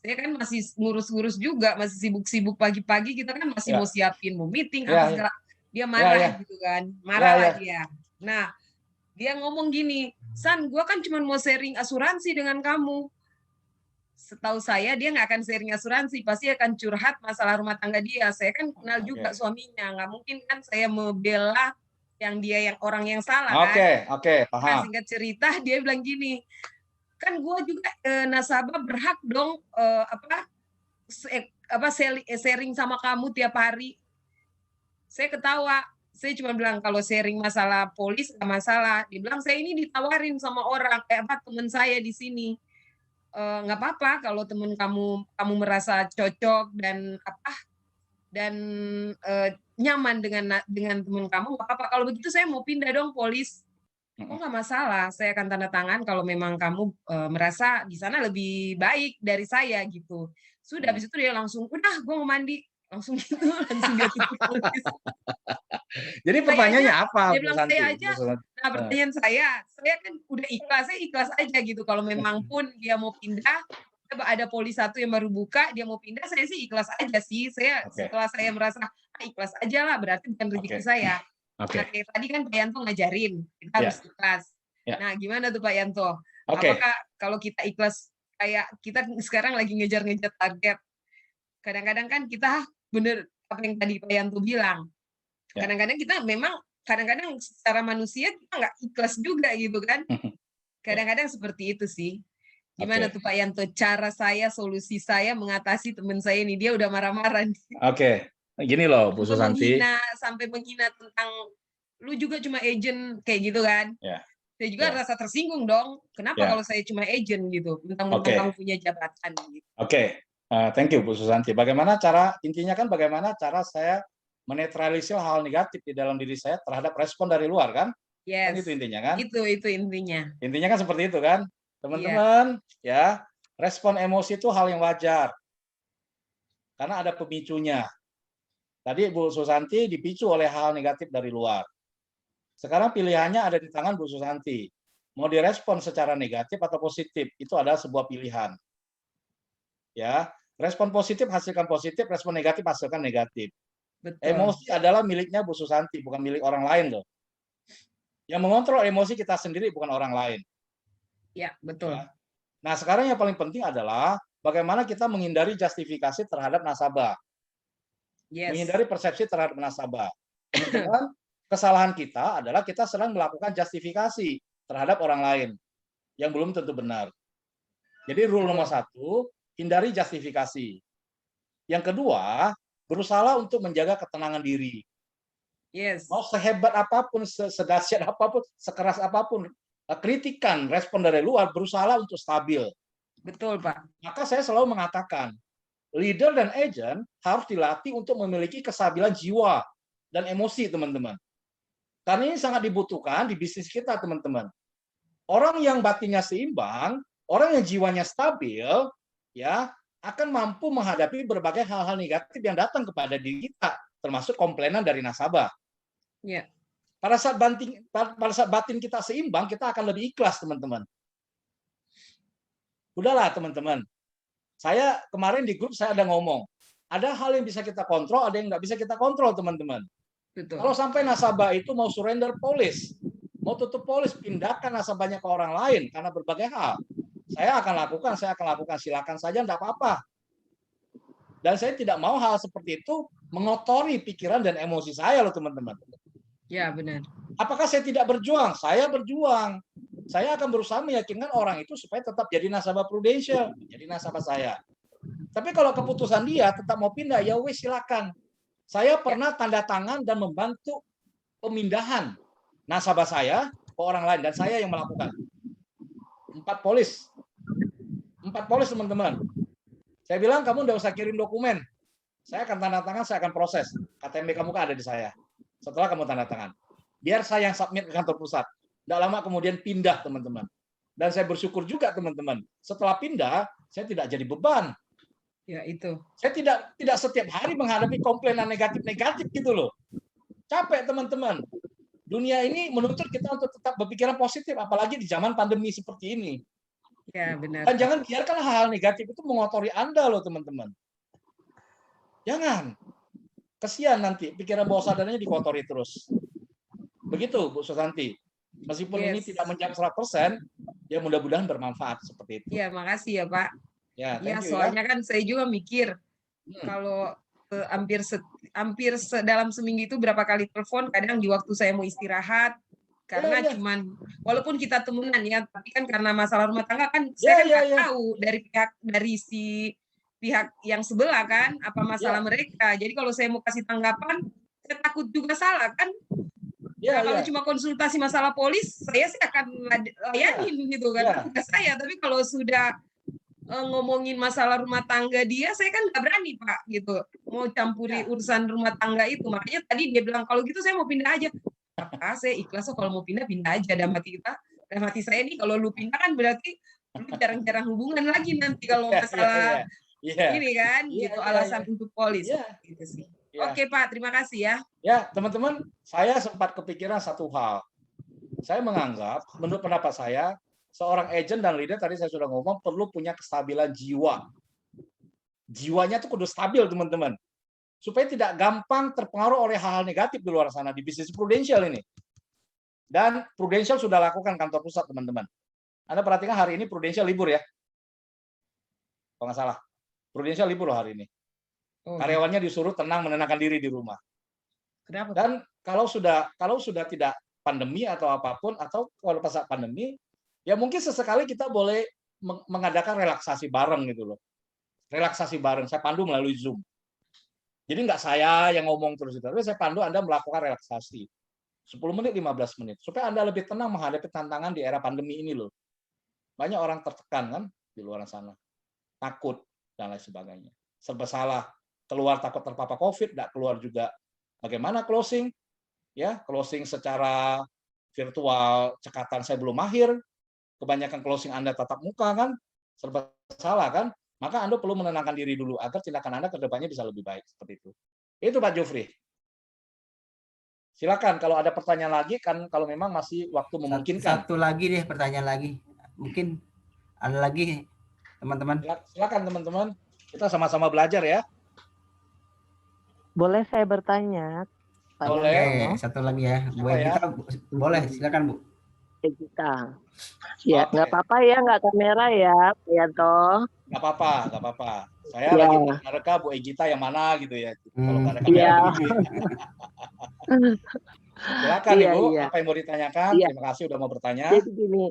S4: Saya kan masih ngurus-ngurus juga, masih sibuk-sibuk pagi-pagi, kita kan masih mau siapin, mau meeting, apa segala. Dia marah gitu kan, marah lah dia. Nah, dia ngomong gini, San, gue kan cuma mau sharing asuransi dengan kamu. Setahu saya dia nggak akan sharing asuransi, pasti akan curhat masalah rumah tangga dia. Saya kan kenal juga suaminya, nggak mungkin kan saya membela yang dia yang orang yang salah kan.
S2: Oke, paham.
S4: Nah, singkat cerita dia bilang gini, kan gue juga nasabah berhak dong sharing sama kamu tiap hari. Saya ketawa, saya cuma bilang kalau sharing masalah polis nggak masalah. Dia bilang saya ini ditawarin sama orang teman saya di sini. Nggak apa-apa kalau teman kamu merasa cocok dan nyaman dengan teman kamu, nggak apa-apa. Kalau begitu saya mau pindah dong polis. Oh, nggak masalah, saya akan tanda tangan kalau memang kamu merasa di sana lebih baik dari saya gitu. Sudah, habis itu dia langsung, udah gue mau mandi. Langsung gitu, langsung dia tutup polis.
S2: Jadi pertanyaannya apa?
S4: Dia bilang saya aja, nah pertanyaan saya kan udah ikhlas, saya ikhlas aja gitu. Kalau memang pun dia mau pindah, ada polis satu yang baru buka, dia mau pindah, saya sih ikhlas aja sih. Saya
S2: Oke.
S4: setelah saya merasa ikhlas aja lah, berarti bukan rezeki
S2: Oke.
S4: saya.
S2: Oke.
S4: Nah, kayak tadi kan Pak Yanto ngajarin, kita
S2: Ya.
S4: harus ikhlas.
S2: Ya.
S4: Nah, gimana tuh Pak Yanto?
S2: Oke.
S4: Apakah kalau kita ikhlas, kayak kita sekarang lagi ngejar-ngejar target, kadang-kadang kan kita bener apa yang tadi Pak Yanto bilang.
S2: Ya.
S4: Kadang-kadang kita memang, kadang-kadang secara manusia kita nggak ikhlas juga gitu kan. Kadang-kadang seperti itu sih. Gimana
S2: Oke.
S4: tuh Pak Yanto, cara saya, solusi saya mengatasi teman saya ini, dia udah marah-marah nih.
S2: Oke. Gini loh Bu Susanti.
S4: Sampai menghina tentang, lu juga cuma agent, kayak gitu kan.
S2: Ya.
S4: Saya juga
S2: Ya.
S4: rasa tersinggung dong. Kenapa
S2: Ya.
S4: kalau saya cuma agent gitu, mentang-mentang
S2: Oke.
S4: kamu punya jabatan gitu.
S2: Oke. Thank you Bu Susanti. Bagaimana cara, intinya kan bagaimana cara saya menetralisir hal negatif di dalam diri saya terhadap respon dari luar kan? Kan
S4: Yes.
S2: itu intinya kan?
S4: Itu intinya.
S2: Intinya kan seperti itu kan? Teman-teman, ya, respon emosi itu hal yang wajar. Karena ada pemicunya. Tadi Bu Susanti dipicu oleh hal negatif dari luar. Sekarang pilihannya ada di tangan Bu Susanti. Mau direspon secara negatif atau positif, itu adalah sebuah pilihan. Ya, respon positif hasilkan positif, respon negatif hasilkan negatif.
S4: Betul.
S2: Emosi adalah miliknya Bu Susanti, bukan milik orang lain loh. Yang mengontrol emosi kita sendiri, bukan orang lain.
S4: Ya, betul.
S2: Ya. Nah, sekarang yang paling penting adalah bagaimana kita menghindari justifikasi terhadap nasabah.
S4: Yes.
S2: Menghindari persepsi terhadap nasabah. Teman-teman, kesalahan kita adalah kita sedang melakukan justifikasi terhadap orang lain yang belum tentu benar. Jadi rule nomor 1, hindari justifikasi. Yang kedua, berusaha untuk menjaga ketenangan diri.
S4: Yes.
S2: Mau sehebat apapun, sedahsyat apapun, sekeras apapun, kritikan, respon dari luar, berusaha untuk stabil.
S4: Betul, Pak.
S2: Maka saya selalu mengatakan, leader dan agent harus dilatih untuk memiliki kestabilan jiwa dan emosi, teman-teman. Karena ini sangat dibutuhkan di bisnis kita, teman-teman. Orang yang batinnya seimbang, orang yang jiwanya stabil, ya, akan mampu menghadapi berbagai hal-hal negatif yang datang kepada diri kita, termasuk komplainan dari nasabah.
S4: Ya.
S2: Pada saat batin kita seimbang, kita akan lebih ikhlas, teman-teman. Udahlah, teman-teman. Saya kemarin di grup saya ada ngomong, ada hal yang bisa kita kontrol, ada yang nggak bisa kita kontrol, teman-teman.
S4: Betul.
S2: Kalau sampai nasabah itu mau surrender polis, mau tutup polis, pindahkan nasabahnya ke orang lain karena berbagai hal. Saya akan lakukan, silakan saja, enggak apa-apa. Dan saya tidak mau hal seperti itu mengotori pikiran dan emosi saya loh, teman-teman.
S4: Ya, benar.
S2: Apakah saya tidak berjuang? Saya berjuang. Saya akan berusaha meyakinkan orang itu supaya tetap jadi nasabah Prudential, jadi nasabah saya. Tapi kalau keputusan dia tetap mau pindah, ya wes silakan. Saya pernah tanda tangan dan membantu pemindahan nasabah saya ke orang lain, dan saya yang melakukan. 4 polis, teman-teman. Saya bilang, kamu nggak usah kirim dokumen. Saya akan tanda tangan, saya akan proses. KTP kamu kan ada di saya. Setelah kamu tanda tangan. Biar saya yang submit ke kantor pusat. Nggak lama kemudian pindah, teman-teman. Dan saya bersyukur juga, teman-teman. Setelah pindah, saya tidak jadi beban.
S4: Ya, itu.
S2: Saya tidak setiap hari menghadapi komplainan negatif-negatif gitu loh. Capek, teman-teman. Dunia ini menuntut kita untuk tetap berpikiran positif, apalagi di zaman pandemi seperti ini.
S4: Ya, benar.
S2: Dan jangan biarkan hal-hal negatif itu mengotori Anda loh, teman-teman. Jangan. Kesian nanti, pikiran bawah sadarnya dikotori terus. Begitu, Bu Susanti. Meskipun ini tidak mencapai 100%, ya mudah-mudahan bermanfaat seperti itu.
S4: Ya, makasih ya, Pak.
S2: Ya,
S4: Ya, soalnya kan saya juga mikir, kalau hampir dalam seminggu itu berapa kali telepon, kadang di waktu saya mau istirahat, karena cuman, walaupun kita temenan ya, tapi kan karena masalah rumah tangga kan, saya nggak tahu dari pihak yang sebelah kan, apa masalah mereka. Jadi kalau saya mau kasih tanggapan, saya takut juga salah kan. Kalau cuma konsultasi masalah polis, saya sih akan layanin gitu kan, tugas saya. Tapi kalau sudah ngomongin masalah rumah tangga dia, saya kan nggak berani Pak gitu, mau campuri urusan rumah tangga itu. Makanya tadi dia bilang kalau gitu saya mau pindah aja. Saya ikhlas kalau mau pindah aja. Dalam hati saya nih, kalau lu pindah kan berarti lu jarang-jarang hubungan lagi nanti kalau masalah ini kan, gitu alasan untuk polis. Gitu sih. Oke Pak, terima kasih ya.
S2: Ya teman-teman, saya sempat kepikiran satu hal. Saya menganggap, menurut pendapat saya, seorang agent dan leader tadi saya sudah ngomong perlu punya kestabilan jiwa. Jiwanya tuh kudu stabil, teman-teman. Supaya tidak gampang terpengaruh oleh hal-hal negatif di luar sana di bisnis Prudential ini. Dan Prudential sudah lakukan kantor pusat, teman-teman. Anda perhatikan hari ini Prudential libur ya. Kalau nggak salah. Prudential libur loh hari ini. Karyawannya disuruh tenang menenangkan diri di rumah.
S4: Kenapa?
S2: Dan kalau sudah tidak pandemi atau apapun, atau kalau pas pandemi, ya mungkin sesekali kita boleh mengadakan relaksasi bareng gitu loh. Relaksasi bareng, saya pandu melalui Zoom. Jadi nggak saya yang ngomong terus itu, tapi saya pandu Anda melakukan relaksasi. 10 menit, 15 menit. Supaya Anda lebih tenang menghadapi tantangan di era pandemi ini loh. Banyak orang tertekan kan di luar sana. Takut, dan lain sebagainya. Serba salah. Keluar takut terpapar COVID, tidak keluar juga. Bagaimana closing? Ya, closing secara virtual, cekatan saya belum mahir. Kebanyakan closing Anda tatap muka kan? Serba salah kan? Maka Anda perlu menenangkan diri dulu agar tindakan Anda ke depannya bisa lebih baik seperti itu. Itu Pak Jufri. Silakan kalau ada pertanyaan lagi kan, kalau memang masih waktu memungkinkan.
S3: Satu lagi deh, pertanyaan lagi. Mungkin ada lagi teman-teman.
S2: Silakan teman-teman. Kita sama-sama belajar ya.
S7: Boleh saya bertanya? Pak
S2: Boleh.
S7: Yanto?
S3: Satu lagi ya. Bu
S2: Siapa ya?
S3: Egita, boleh, silakan Bu.
S7: Egita. Ya,
S2: Oke.
S7: nggak apa-apa ya, nggak kamera ya, Pak Yanto.
S2: Nggak apa-apa, nggak apa-apa. Saya
S7: Ya.
S2: lagi menerka Bu Egita yang mana gitu ya. Kalau nggak ada kamera
S7: Iya.
S2: begini. Silakan
S7: Iya,
S2: Ibu,
S7: iya.
S2: apa yang mau ditanyakan?
S7: Iya.
S2: Terima kasih udah mau bertanya.
S7: Jadi gini,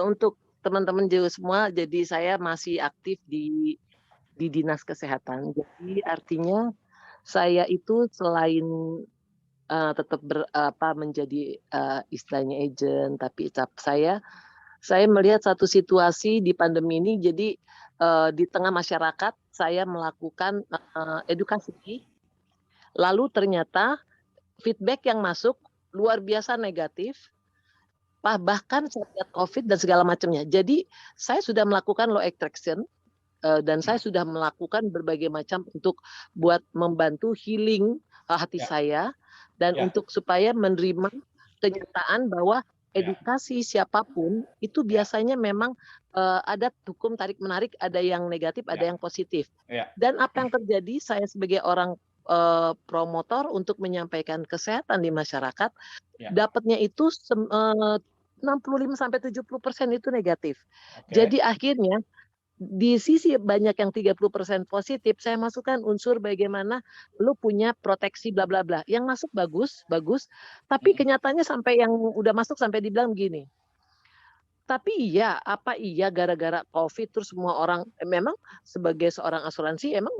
S7: untuk teman-teman juga semua, jadi saya masih aktif di Dinas Kesehatan. Jadi artinya saya itu selain tetap menjadi istilahnya agent, tapi saya melihat satu situasi di pandemi ini. Jadi di tengah masyarakat saya melakukan edukasi, lalu ternyata feedback yang masuk luar biasa negatif, bahkan saat COVID dan segala macamnya. Jadi saya sudah melakukan law attraction dan saya sudah melakukan berbagai macam untuk buat membantu healing hati saya dan untuk supaya menerima kenyataan bahwa edukasi siapapun itu biasanya memang ada hukum tarik menarik, ada yang negatif, ada yang positif. Dan apa yang terjadi, saya sebagai orang promotor untuk menyampaikan kesehatan di masyarakat, dapatnya itu 65-70% itu negatif. Jadi akhirnya di sisi banyak yang 30% positif, saya masukkan unsur bagaimana lu punya proteksi bla bla bla. Yang masuk bagus, tapi kenyataannya sampai yang udah masuk sampai dibilang begini. Tapi iya, apa iya gara-gara COVID terus semua orang memang sebagai seorang asuransi emang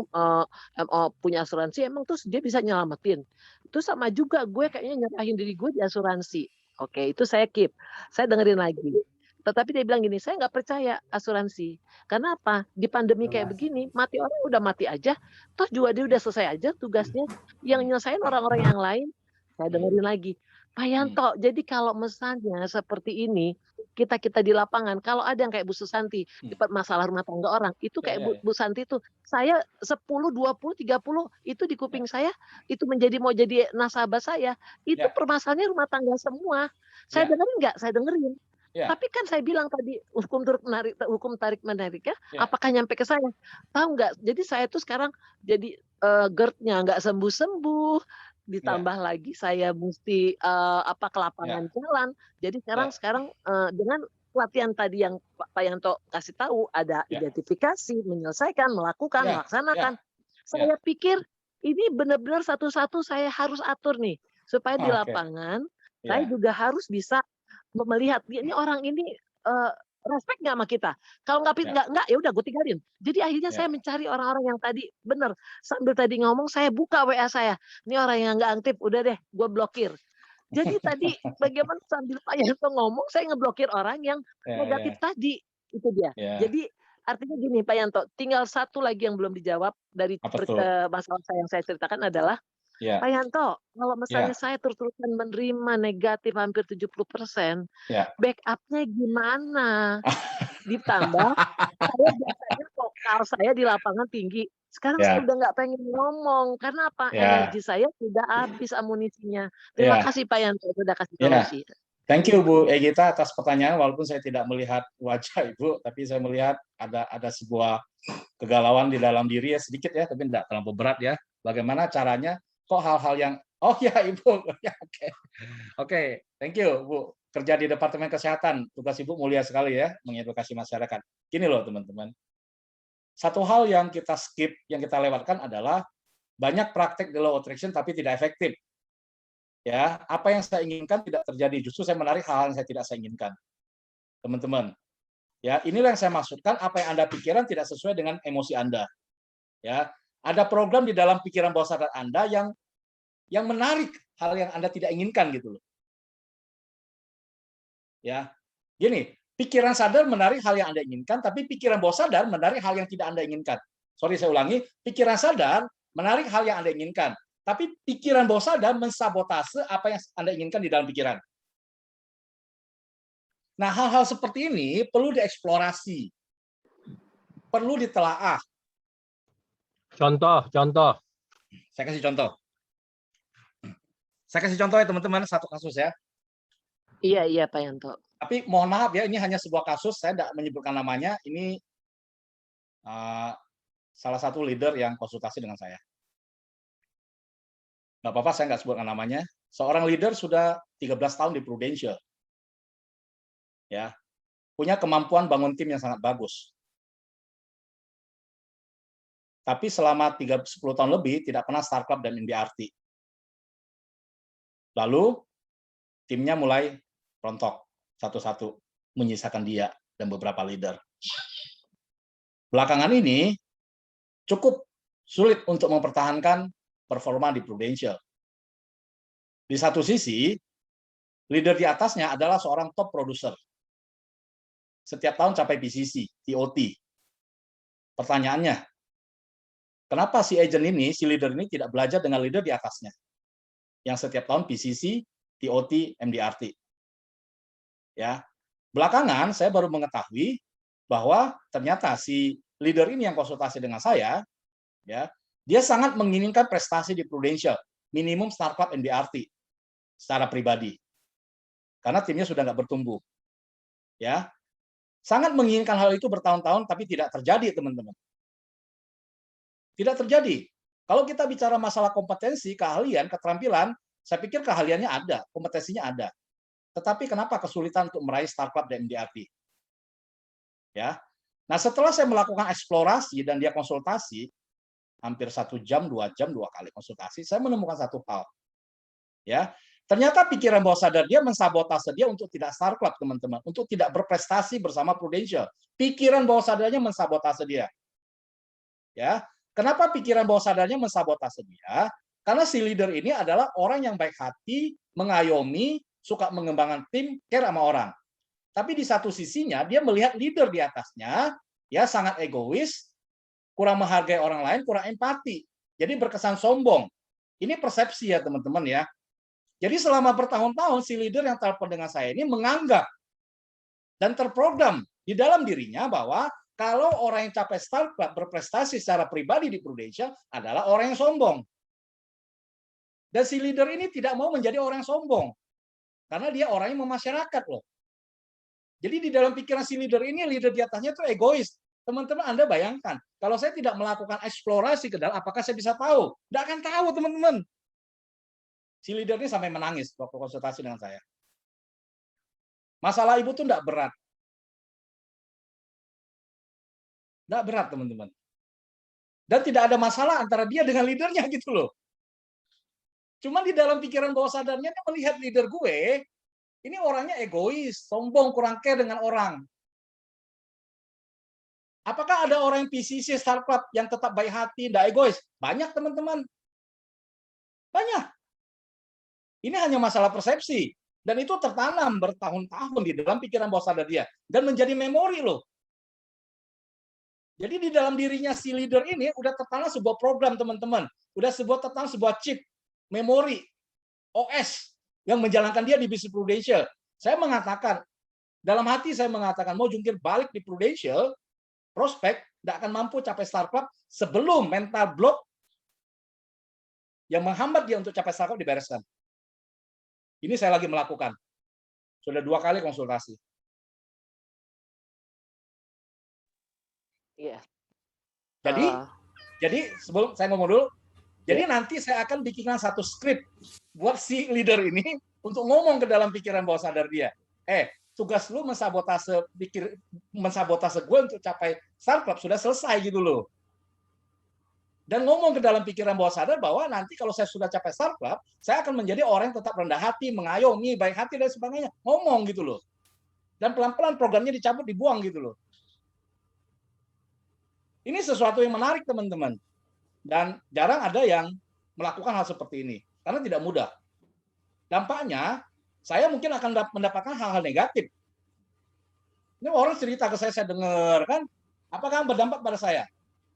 S7: punya asuransi emang terus dia bisa nyelamatin. Itu sama juga gue kayaknya nyerahin diri gue di asuransi. Oke, itu saya keep. Saya dengerin lagi. Tetapi dia bilang gini, saya nggak percaya asuransi. Karena apa? Di pandemi kayak begini, mati orang udah mati aja. Toh juga dia udah selesai aja tugasnya. Yang nyelesain orang-orang yang lain. Saya dengerin lagi. Pak Yanto, jadi kalau misalnya seperti ini, kita di lapangan, kalau ada yang kayak Bu Susanti, masalah rumah tangga orang, itu kayak Bu Santi itu, saya 10, 20, 30, itu di kuping saya, itu mau jadi nasabah saya, itu permasalahannya rumah tangga semua. Saya dengerin nggak? Saya dengerin. Tapi kan saya bilang tadi hukum tarik menarik ya, apakah nyampe ke saya? Tahu nggak? Jadi saya tuh sekarang jadi GERD-nya nggak sembuh-sembuh, ditambah lagi saya mesti ke lapangan jalan. Jadi sekarang dengan pelatihan tadi yang Pak Yanto kasih tahu, ada identifikasi, menyelesaikan, melakukan, melaksanakan. Saya pikir ini benar-benar satu-satu saya harus atur nih supaya di lapangan saya juga harus bisa melihat ini orang ini respect nggak sama kita. Kalau nggak ya udah gue tinggalin. Jadi akhirnya saya mencari orang-orang yang tadi benar, sambil tadi ngomong saya buka WA saya. Ini orang yang nggak aktif, udah deh gue blokir. Jadi tadi bagaimana sambil Pak Yanto ngomong saya ngeblokir orang yang negatif tadi. Itu dia. Jadi artinya gini Pak Yanto, tinggal satu lagi yang belum dijawab dari masalah yang saya ceritakan adalah Pak Yanto, kalau misalnya saya terus-terusan menerima negatif hampir 70%, backupnya gimana? Ditambah, saya biasanya vokal saya di lapangan tinggi. Sekarang saya udah nggak pengen ngomong. Karena apa? Energi saya sudah habis amunisinya. Terima kasih Pak Yanto sudah kasih solusi.
S2: Thank you Bu Egita atas pertanyaan, walaupun saya tidak melihat wajah Ibu, tapi saya melihat ada sebuah kegalauan di dalam diri ya, sedikit ya, tapi tidak terlalu berat ya. Bagaimana caranya, kok hal-hal yang, oh ya Ibu, ya, oke, thank you Bu. Kerja di Departemen Kesehatan, tugas Ibu mulia sekali ya, mengedukasi masyarakat. Gini loh teman-teman, satu hal yang kita skip, yang kita lewatkan adalah banyak praktek di law of attraction tapi tidak efektif. Ya, apa yang saya inginkan tidak terjadi, justru saya menarik hal yang saya inginkan. Teman-teman, ya, inilah yang saya maksudkan, apa yang Anda pikirkan tidak sesuai dengan emosi Anda. Ya, ada program di dalam pikiran bawah sadar Anda yang menarik hal yang Anda tidak inginkan gitu loh. Ya. Gini, pikiran sadar menarik hal yang Anda inginkan, tapi pikiran bawah sadar menarik hal yang tidak Anda inginkan. Sorry, saya ulangi, pikiran sadar menarik hal yang Anda inginkan, tapi pikiran bawah sadar mensabotase apa yang Anda inginkan di dalam pikiran. Nah, hal-hal seperti ini perlu dieksplorasi, perlu ditelaah.
S8: Contoh.
S2: Saya kasih contoh. Saya kasih contoh ya teman-teman, satu kasus ya.
S7: Iya Pak Yanto.
S2: Tapi mohon maaf ya, ini hanya sebuah kasus, saya tidak menyebutkan namanya. Ini salah satu leader yang konsultasi dengan saya. Nggak apa-apa, saya nggak sebutkan namanya. Seorang leader sudah 13 tahun di Prudential. Ya, punya kemampuan bangun tim yang sangat bagus. Tapi selama 10 tahun lebih tidak pernah Star Club dan MDRT. Lalu timnya mulai rontok satu-satu, menyisakan dia dan beberapa leader. Belakangan ini cukup sulit untuk mempertahankan performa di Prudential. Di satu sisi, leader di atasnya adalah seorang top producer. Setiap tahun capai PCC, TOT. Pertanyaannya, kenapa si agent ini, si leader ini tidak belajar dengan leader di atasnya? Yang setiap tahun PCC, TOT, MDRT. Ya, belakangan saya baru mengetahui bahwa ternyata si leader ini yang konsultasi dengan saya, ya, dia sangat menginginkan prestasi di Prudential, minimum Star Club MDRT secara pribadi, karena timnya sudah nggak bertumbuh. Ya, sangat menginginkan hal itu bertahun-tahun, tapi tidak terjadi, teman-teman. Tidak terjadi. Kalau kita bicara masalah kompetensi, keahlian, keterampilan, saya pikir keahliannya ada, kompetensinya ada. Tetapi kenapa kesulitan untuk meraih Star Club dan MDRT? Ya, nah setelah saya melakukan eksplorasi dan dia konsultasi, hampir 1 jam, 2 jam, 2 kali konsultasi, saya menemukan satu hal. Ya, ternyata pikiran bawah sadar dia mensabotase dia untuk tidak Star Club, teman-teman, untuk tidak berprestasi bersama Prudential. Pikiran bawah sadarnya mensabotase dia. Ya, kenapa pikiran bawah sadarnya mensabotase dia? Karena si leader ini adalah orang yang baik hati, mengayomi, suka mengembangkan tim, care sama orang. Tapi di satu sisinya dia melihat leader di atasnya ya sangat egois, kurang menghargai orang lain, kurang empati. Jadi berkesan sombong. Ini persepsi ya teman-teman ya. Jadi selama bertahun-tahun si leader yang telepon dengan saya ini menganggap dan terprogram di dalam dirinya bahwa kalau orang yang capai Star Club berprestasi secara pribadi di Prudential adalah orang yang sombong. Dan si leader ini tidak mau menjadi orang yang sombong. Karena dia orang yang memasyarakat loh. Jadi di dalam pikiran si leader ini, leader di atasnya itu egois. Teman-teman Anda bayangkan, kalau saya tidak melakukan eksplorasi ke dalam, apakah saya bisa tahu? Tidak akan tahu teman-teman. Si leader ini sampai menangis waktu konsultasi dengan saya. Masalah ibu itu tidak berat. Tidak berat teman-teman. Dan tidak ada masalah antara dia dengan leadernya gitu loh. Cuma di dalam pikiran bawah sadarnya dia melihat leader gue, ini orangnya egois, sombong, kurang care dengan orang. Apakah ada orang yang PCC Star Club yang tetap baik hati, tidak egois? Banyak teman-teman. Banyak. Ini hanya masalah persepsi. Dan itu tertanam bertahun-tahun di dalam pikiran bawah sadar dia. Dan menjadi memori loh. Jadi di dalam dirinya si leader ini udah tertanam sebuah program teman-teman. Udah tertanam sebuah chip, memori, OS yang menjalankan dia di bisnis Prudential. Saya mengatakan, dalam hati saya mengatakan, mau jungkir balik di Prudential, prospek tidak akan mampu capai Star Club sebelum mental block yang menghambat dia untuk capai Star Club dibereskan. Ini saya lagi melakukan. Sudah 2 kali konsultasi.
S7: Iya.
S2: Jadi sebelum saya ngomong dulu, jadi nanti saya akan bikinkan satu skrip buat si leader ini untuk ngomong ke dalam pikiran bawah sadar dia. Tugas lu mensabotase gue untuk capai Star Club sudah selesai gitu loh. Dan ngomong ke dalam pikiran bawah sadar bahwa nanti kalau saya sudah capai Star Club, saya akan menjadi orang yang tetap rendah hati, mengayomi, baik hati dan sebagainya. Ngomong gitu loh. Dan pelan-pelan programnya dicabut, dibuang gitu loh. Ini sesuatu yang menarik teman-teman. Dan jarang ada yang melakukan hal seperti ini. Karena tidak mudah. Dampaknya, saya mungkin akan mendapatkan hal-hal negatif. Ini orang cerita ke saya dengar kan. Apakah berdampak pada saya?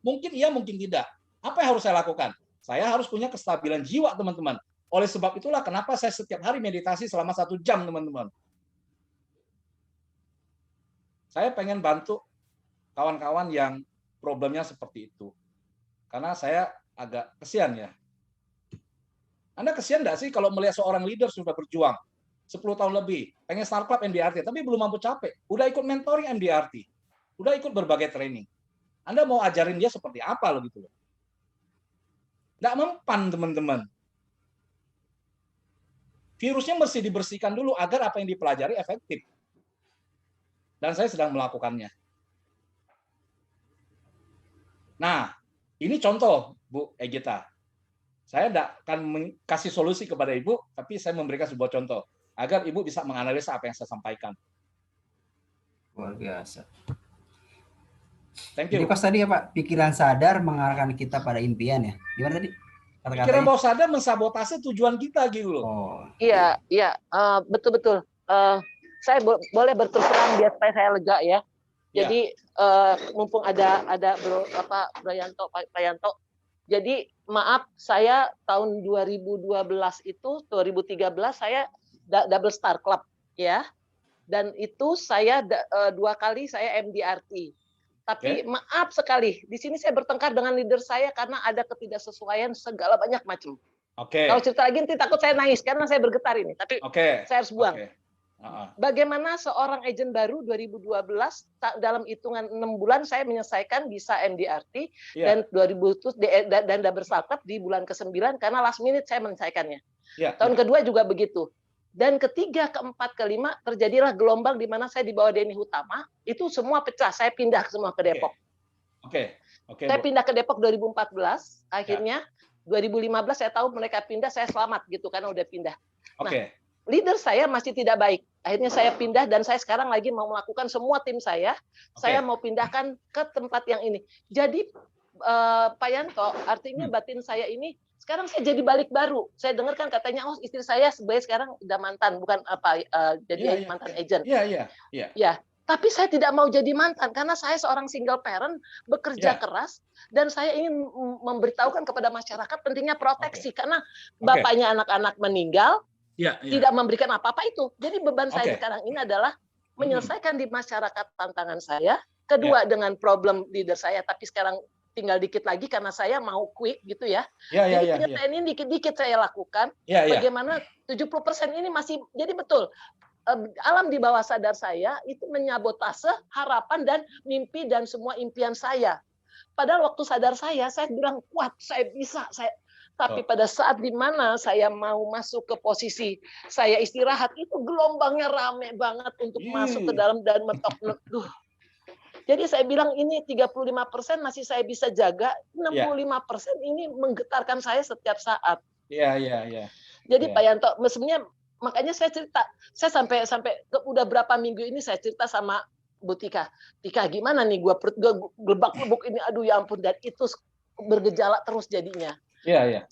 S2: Mungkin iya, mungkin tidak. Apa yang harus saya lakukan? Saya harus punya kestabilan jiwa, teman-teman. Oleh sebab itulah kenapa saya setiap hari meditasi selama 1 jam, teman-teman. Saya pengen bantu kawan-kawan yang problemnya seperti itu. Karena saya agak kesian ya. Anda kesian nggak sih kalau melihat seorang leader sudah berjuang 10 tahun lebih, pengen Star Club MDRT, tapi belum mampu capek. Udah ikut mentoring MDRT. Udah ikut berbagai training. Anda mau ajarin dia seperti apa loh gitu loh. Nggak mempan, teman-teman. Virusnya mesti dibersihkan dulu agar apa yang dipelajari efektif. Dan saya sedang melakukannya. Nah, ini contoh, Bu Egita. Saya tidak akan kasih solusi kepada Ibu, tapi saya memberikan sebuah contoh agar Ibu bisa menganalisa apa yang saya sampaikan.
S3: Luar biasa.
S2: Thank you.
S3: Jadi pas tadi ya Pak, pikiran sadar mengarahkan kita pada impian ya. Gimana tadi?
S2: Pikiran bawah sadar mensabotase tujuan kita gitu loh.
S3: Oh.
S7: Iya, betul-betul. Saya boleh berterus terang biar supaya saya lega ya. Jadi mumpung ada Bro Pak Yanto. Jadi maaf, saya tahun 2012 itu 2013 saya double Star Club ya. Dan itu saya 2 kali saya MDRT. Tapi maaf sekali, di sini saya bertengkar dengan leader saya karena ada ketidaksesuaian segala banyak macam. Kalau cerita lagi nanti takut saya nangis karena saya bergetar ini. Tapi saya harus buang. Bagaimana seorang agent baru 2012 dalam hitungan 6 bulan saya menyelesaikan bisa MDRT dan 2000 dan double Star Club di bulan ke-9 karena last minute saya menyelesaikannya. Tahun kedua juga begitu. Dan ketiga, keempat, kelima terjadilah gelombang di mana saya di bawah Denny Hutama, itu semua pecah. Saya pindah semua ke Depok. Saya pindah ke Depok 2014, akhirnya 2015 saya tahu mereka pindah, saya selamat gitu karena udah pindah. Nah, leader saya masih tidak baik. Akhirnya saya pindah dan saya sekarang lagi mau melakukan semua tim saya mau pindahkan ke tempat yang ini. Jadi Pak Yanto, artinya batin saya ini sekarang saya jadi balik baru. Saya dengar kan katanya, oh istri saya sebenarnya sekarang udah mantan, bukan jadi mantan agent. Ya, tapi saya tidak mau jadi mantan karena saya seorang single parent bekerja keras dan saya ingin memberitahukan kepada masyarakat pentingnya proteksi karena bapaknya anak-anak meninggal, tidak memberikan apa-apa itu. Jadi beban saya sekarang ini adalah menyelesaikan di masyarakat tantangan saya. Kedua dengan problem leader saya, tapi sekarang tinggal dikit lagi karena saya mau quick gitu ya. Jadi penyelesaian ini dikit-dikit saya lakukan. Bagaimana 70% ini masih, jadi betul. Alam di bawah sadar saya itu menyabotase harapan dan mimpi dan semua impian saya. Padahal waktu sadar saya bilang kuat, saya bisa, tapi pada saat di mana saya mau masuk ke posisi saya istirahat itu gelombangnya rame banget untuk masuk ke dalam dan mentok. Jadi saya bilang ini 35% masih saya bisa jaga, 65% ini menggetarkan saya setiap saat. Jadi Pak Yanto, sebenarnya makanya saya cerita, saya sampai udah berapa minggu ini saya cerita sama Bu Tika. Tika gimana nih gue gelebak-gelebuk ini, aduh ya ampun, dan itu bergejala terus jadinya.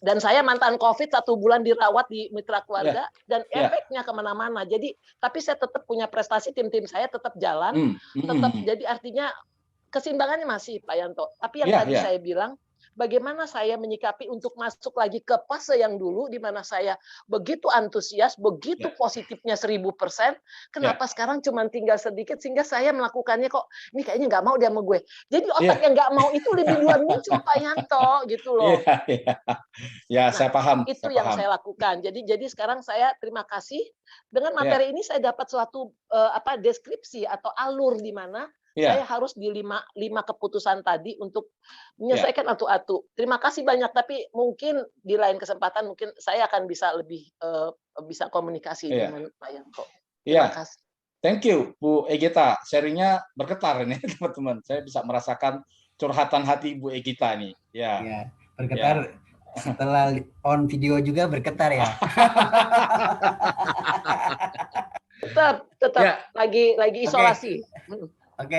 S7: Dan saya mantan COVID 1 bulan dirawat di mitra keluarga dan efeknya kemana-mana. Jadi, tapi saya tetap punya prestasi, tim-tim saya tetap jalan, tetap. Jadi artinya keseimbangannya masih Pak Yanto. Tapi yang tadi saya bilang, bagaimana saya menyikapi untuk masuk lagi ke fase yang dulu di mana saya begitu antusias, begitu positifnya 1000%, kenapa sekarang cuma tinggal sedikit sehingga saya melakukannya kok ini kayaknya nggak mau dia sama gue. Jadi otak yang nggak mau itu lebih duluan muncul Pak Yanto gitu loh.
S2: Ya, saya paham.
S7: Itu yang saya lakukan. Jadi sekarang saya terima kasih dengan materi ini saya dapat suatu deskripsi atau alur di mana saya harus di lima keputusan tadi untuk menyelesaikan atu-atu. Terima kasih banyak, tapi mungkin di lain kesempatan mungkin saya akan bisa lebih bisa komunikasi dengan Pak Yanto. Terima kasih.
S2: Thank you, Bu Egita. Sharingnya bergetar ini, teman-teman. Saya bisa merasakan curhatan hati Bu Egita ini.
S3: Ya, bergetar. Setelah on video juga bergetar ya.
S7: tetap lagi isolasi.
S3: Oke.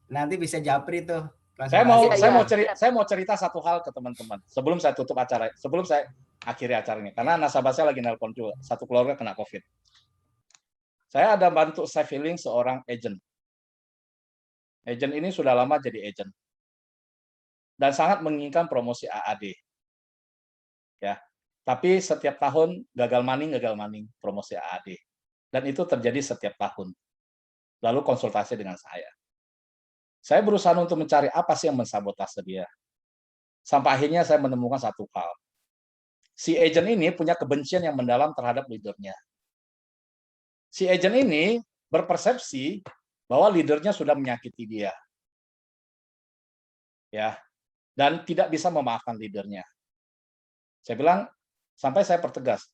S3: Nanti bisa japri tuh.
S2: Saya mau cerita satu hal ke teman-teman sebelum saya tutup acara, sebelum saya akhiri acaranya. Karena nasabah saya lagi nelpon juga, satu keluarga kena COVID. Saya ada bantu saya feeling seorang agent. Agent ini sudah lama jadi agent dan sangat menginginkan promosi AAD. Ya, tapi setiap tahun gagal maning promosi AAD. Dan itu terjadi setiap tahun. Lalu konsultasi dengan saya. Saya berusaha untuk mencari apa sih yang mensabotase dia. Sampai akhirnya saya menemukan satu hal. Si agent ini punya kebencian yang mendalam terhadap leadernya. Si agent ini berpersepsi bahwa leadernya sudah menyakiti dia. Ya, dan tidak bisa memaafkan leadernya. Saya bilang, sampai saya pertegas,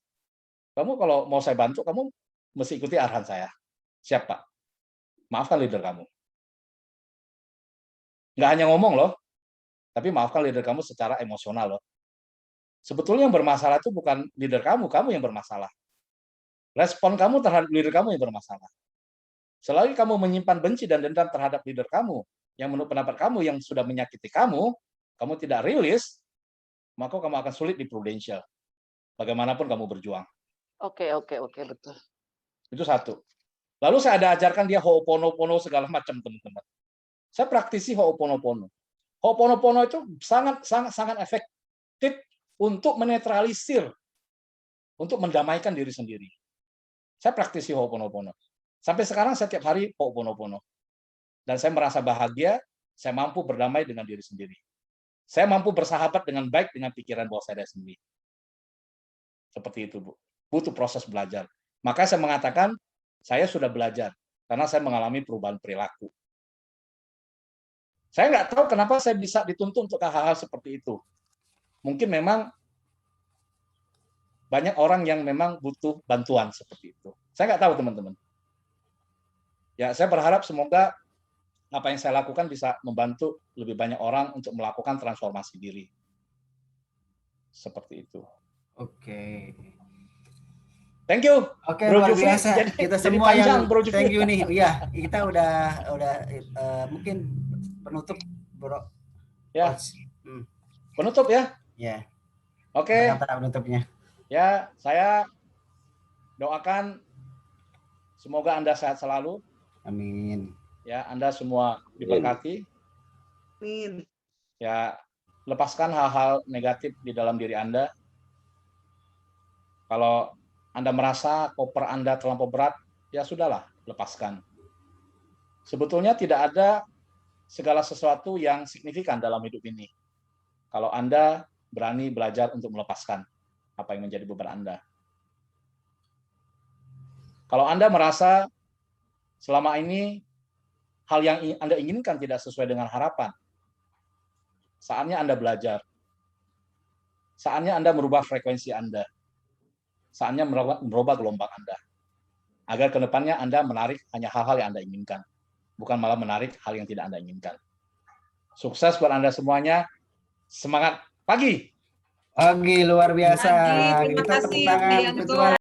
S2: kamu kalau mau saya bantu, kamu mesti ikuti arahan saya. Siap, Pak. Maafkan leader kamu. Nggak hanya ngomong loh, tapi maafkan leader kamu secara emosional loh. Sebetulnya yang bermasalah itu bukan leader kamu yang bermasalah. Respon kamu terhadap leader kamu yang bermasalah. Selagi kamu menyimpan benci dan dendam terhadap leader kamu, yang menurut pendapat kamu yang sudah menyakiti kamu tidak rilis, maka kamu akan sulit di Prudential. Bagaimanapun kamu berjuang.
S7: Oke, betul.
S2: Itu satu. Lalu saya ada ajarkan dia Ho'oponopono segala macam, teman-teman. Saya praktisi Ho'oponopono. Ho'oponopono itu sangat efektif untuk menetralisir, untuk mendamaikan diri sendiri. Saya praktisi Ho'oponopono. Sampai sekarang saya tiap hari Ho'oponopono. Dan saya merasa bahagia, saya mampu berdamai dengan diri sendiri. Saya mampu bersahabat dengan baik dengan pikiran bawah sadar sendiri. Seperti itu, Bu. Butuh proses belajar. Maka saya mengatakan, saya sudah belajar, karena saya mengalami perubahan perilaku. Saya nggak tahu kenapa saya bisa dituntut untuk hal-hal seperti itu. Mungkin memang banyak orang yang memang butuh bantuan seperti itu. Saya nggak tahu, teman-teman. Ya, saya berharap semoga apa yang saya lakukan bisa membantu lebih banyak orang untuk melakukan transformasi diri. Seperti itu.
S3: Oke.
S2: Thank you.
S3: Oke, luar biasa. Kita semua yang thank you nih. Iya, kita udah mungkin penutup, Bro.
S2: Ya. Penutup ya?
S3: Ya.
S2: Oke.
S3: Kata penutupnya.
S2: Ya, saya doakan semoga Anda sehat selalu.
S3: Amin.
S2: Ya, Anda semua diberkati.
S5: Amin.
S2: Ya, lepaskan hal-hal negatif di dalam diri Anda. Kalau Anda merasa koper Anda terlampau berat, ya sudahlah, lepaskan. Sebetulnya tidak ada segala sesuatu yang signifikan dalam hidup ini. Kalau Anda berani belajar untuk melepaskan apa yang menjadi beban Anda. Kalau Anda merasa selama ini hal yang Anda inginkan tidak sesuai dengan harapan, saatnya Anda belajar. Saatnya Anda merubah frekuensi Anda. Saatnya merubah gelombang Anda. Agar ke depannya Anda menarik hanya hal-hal yang Anda inginkan. Bukan malah menarik hal yang tidak Anda inginkan. Sukses buat Anda semuanya. Semangat pagi!
S3: Pagi, luar biasa.
S4: Terima
S3: Kita
S4: kasih,
S3: tepuk tangan
S4: Yanto.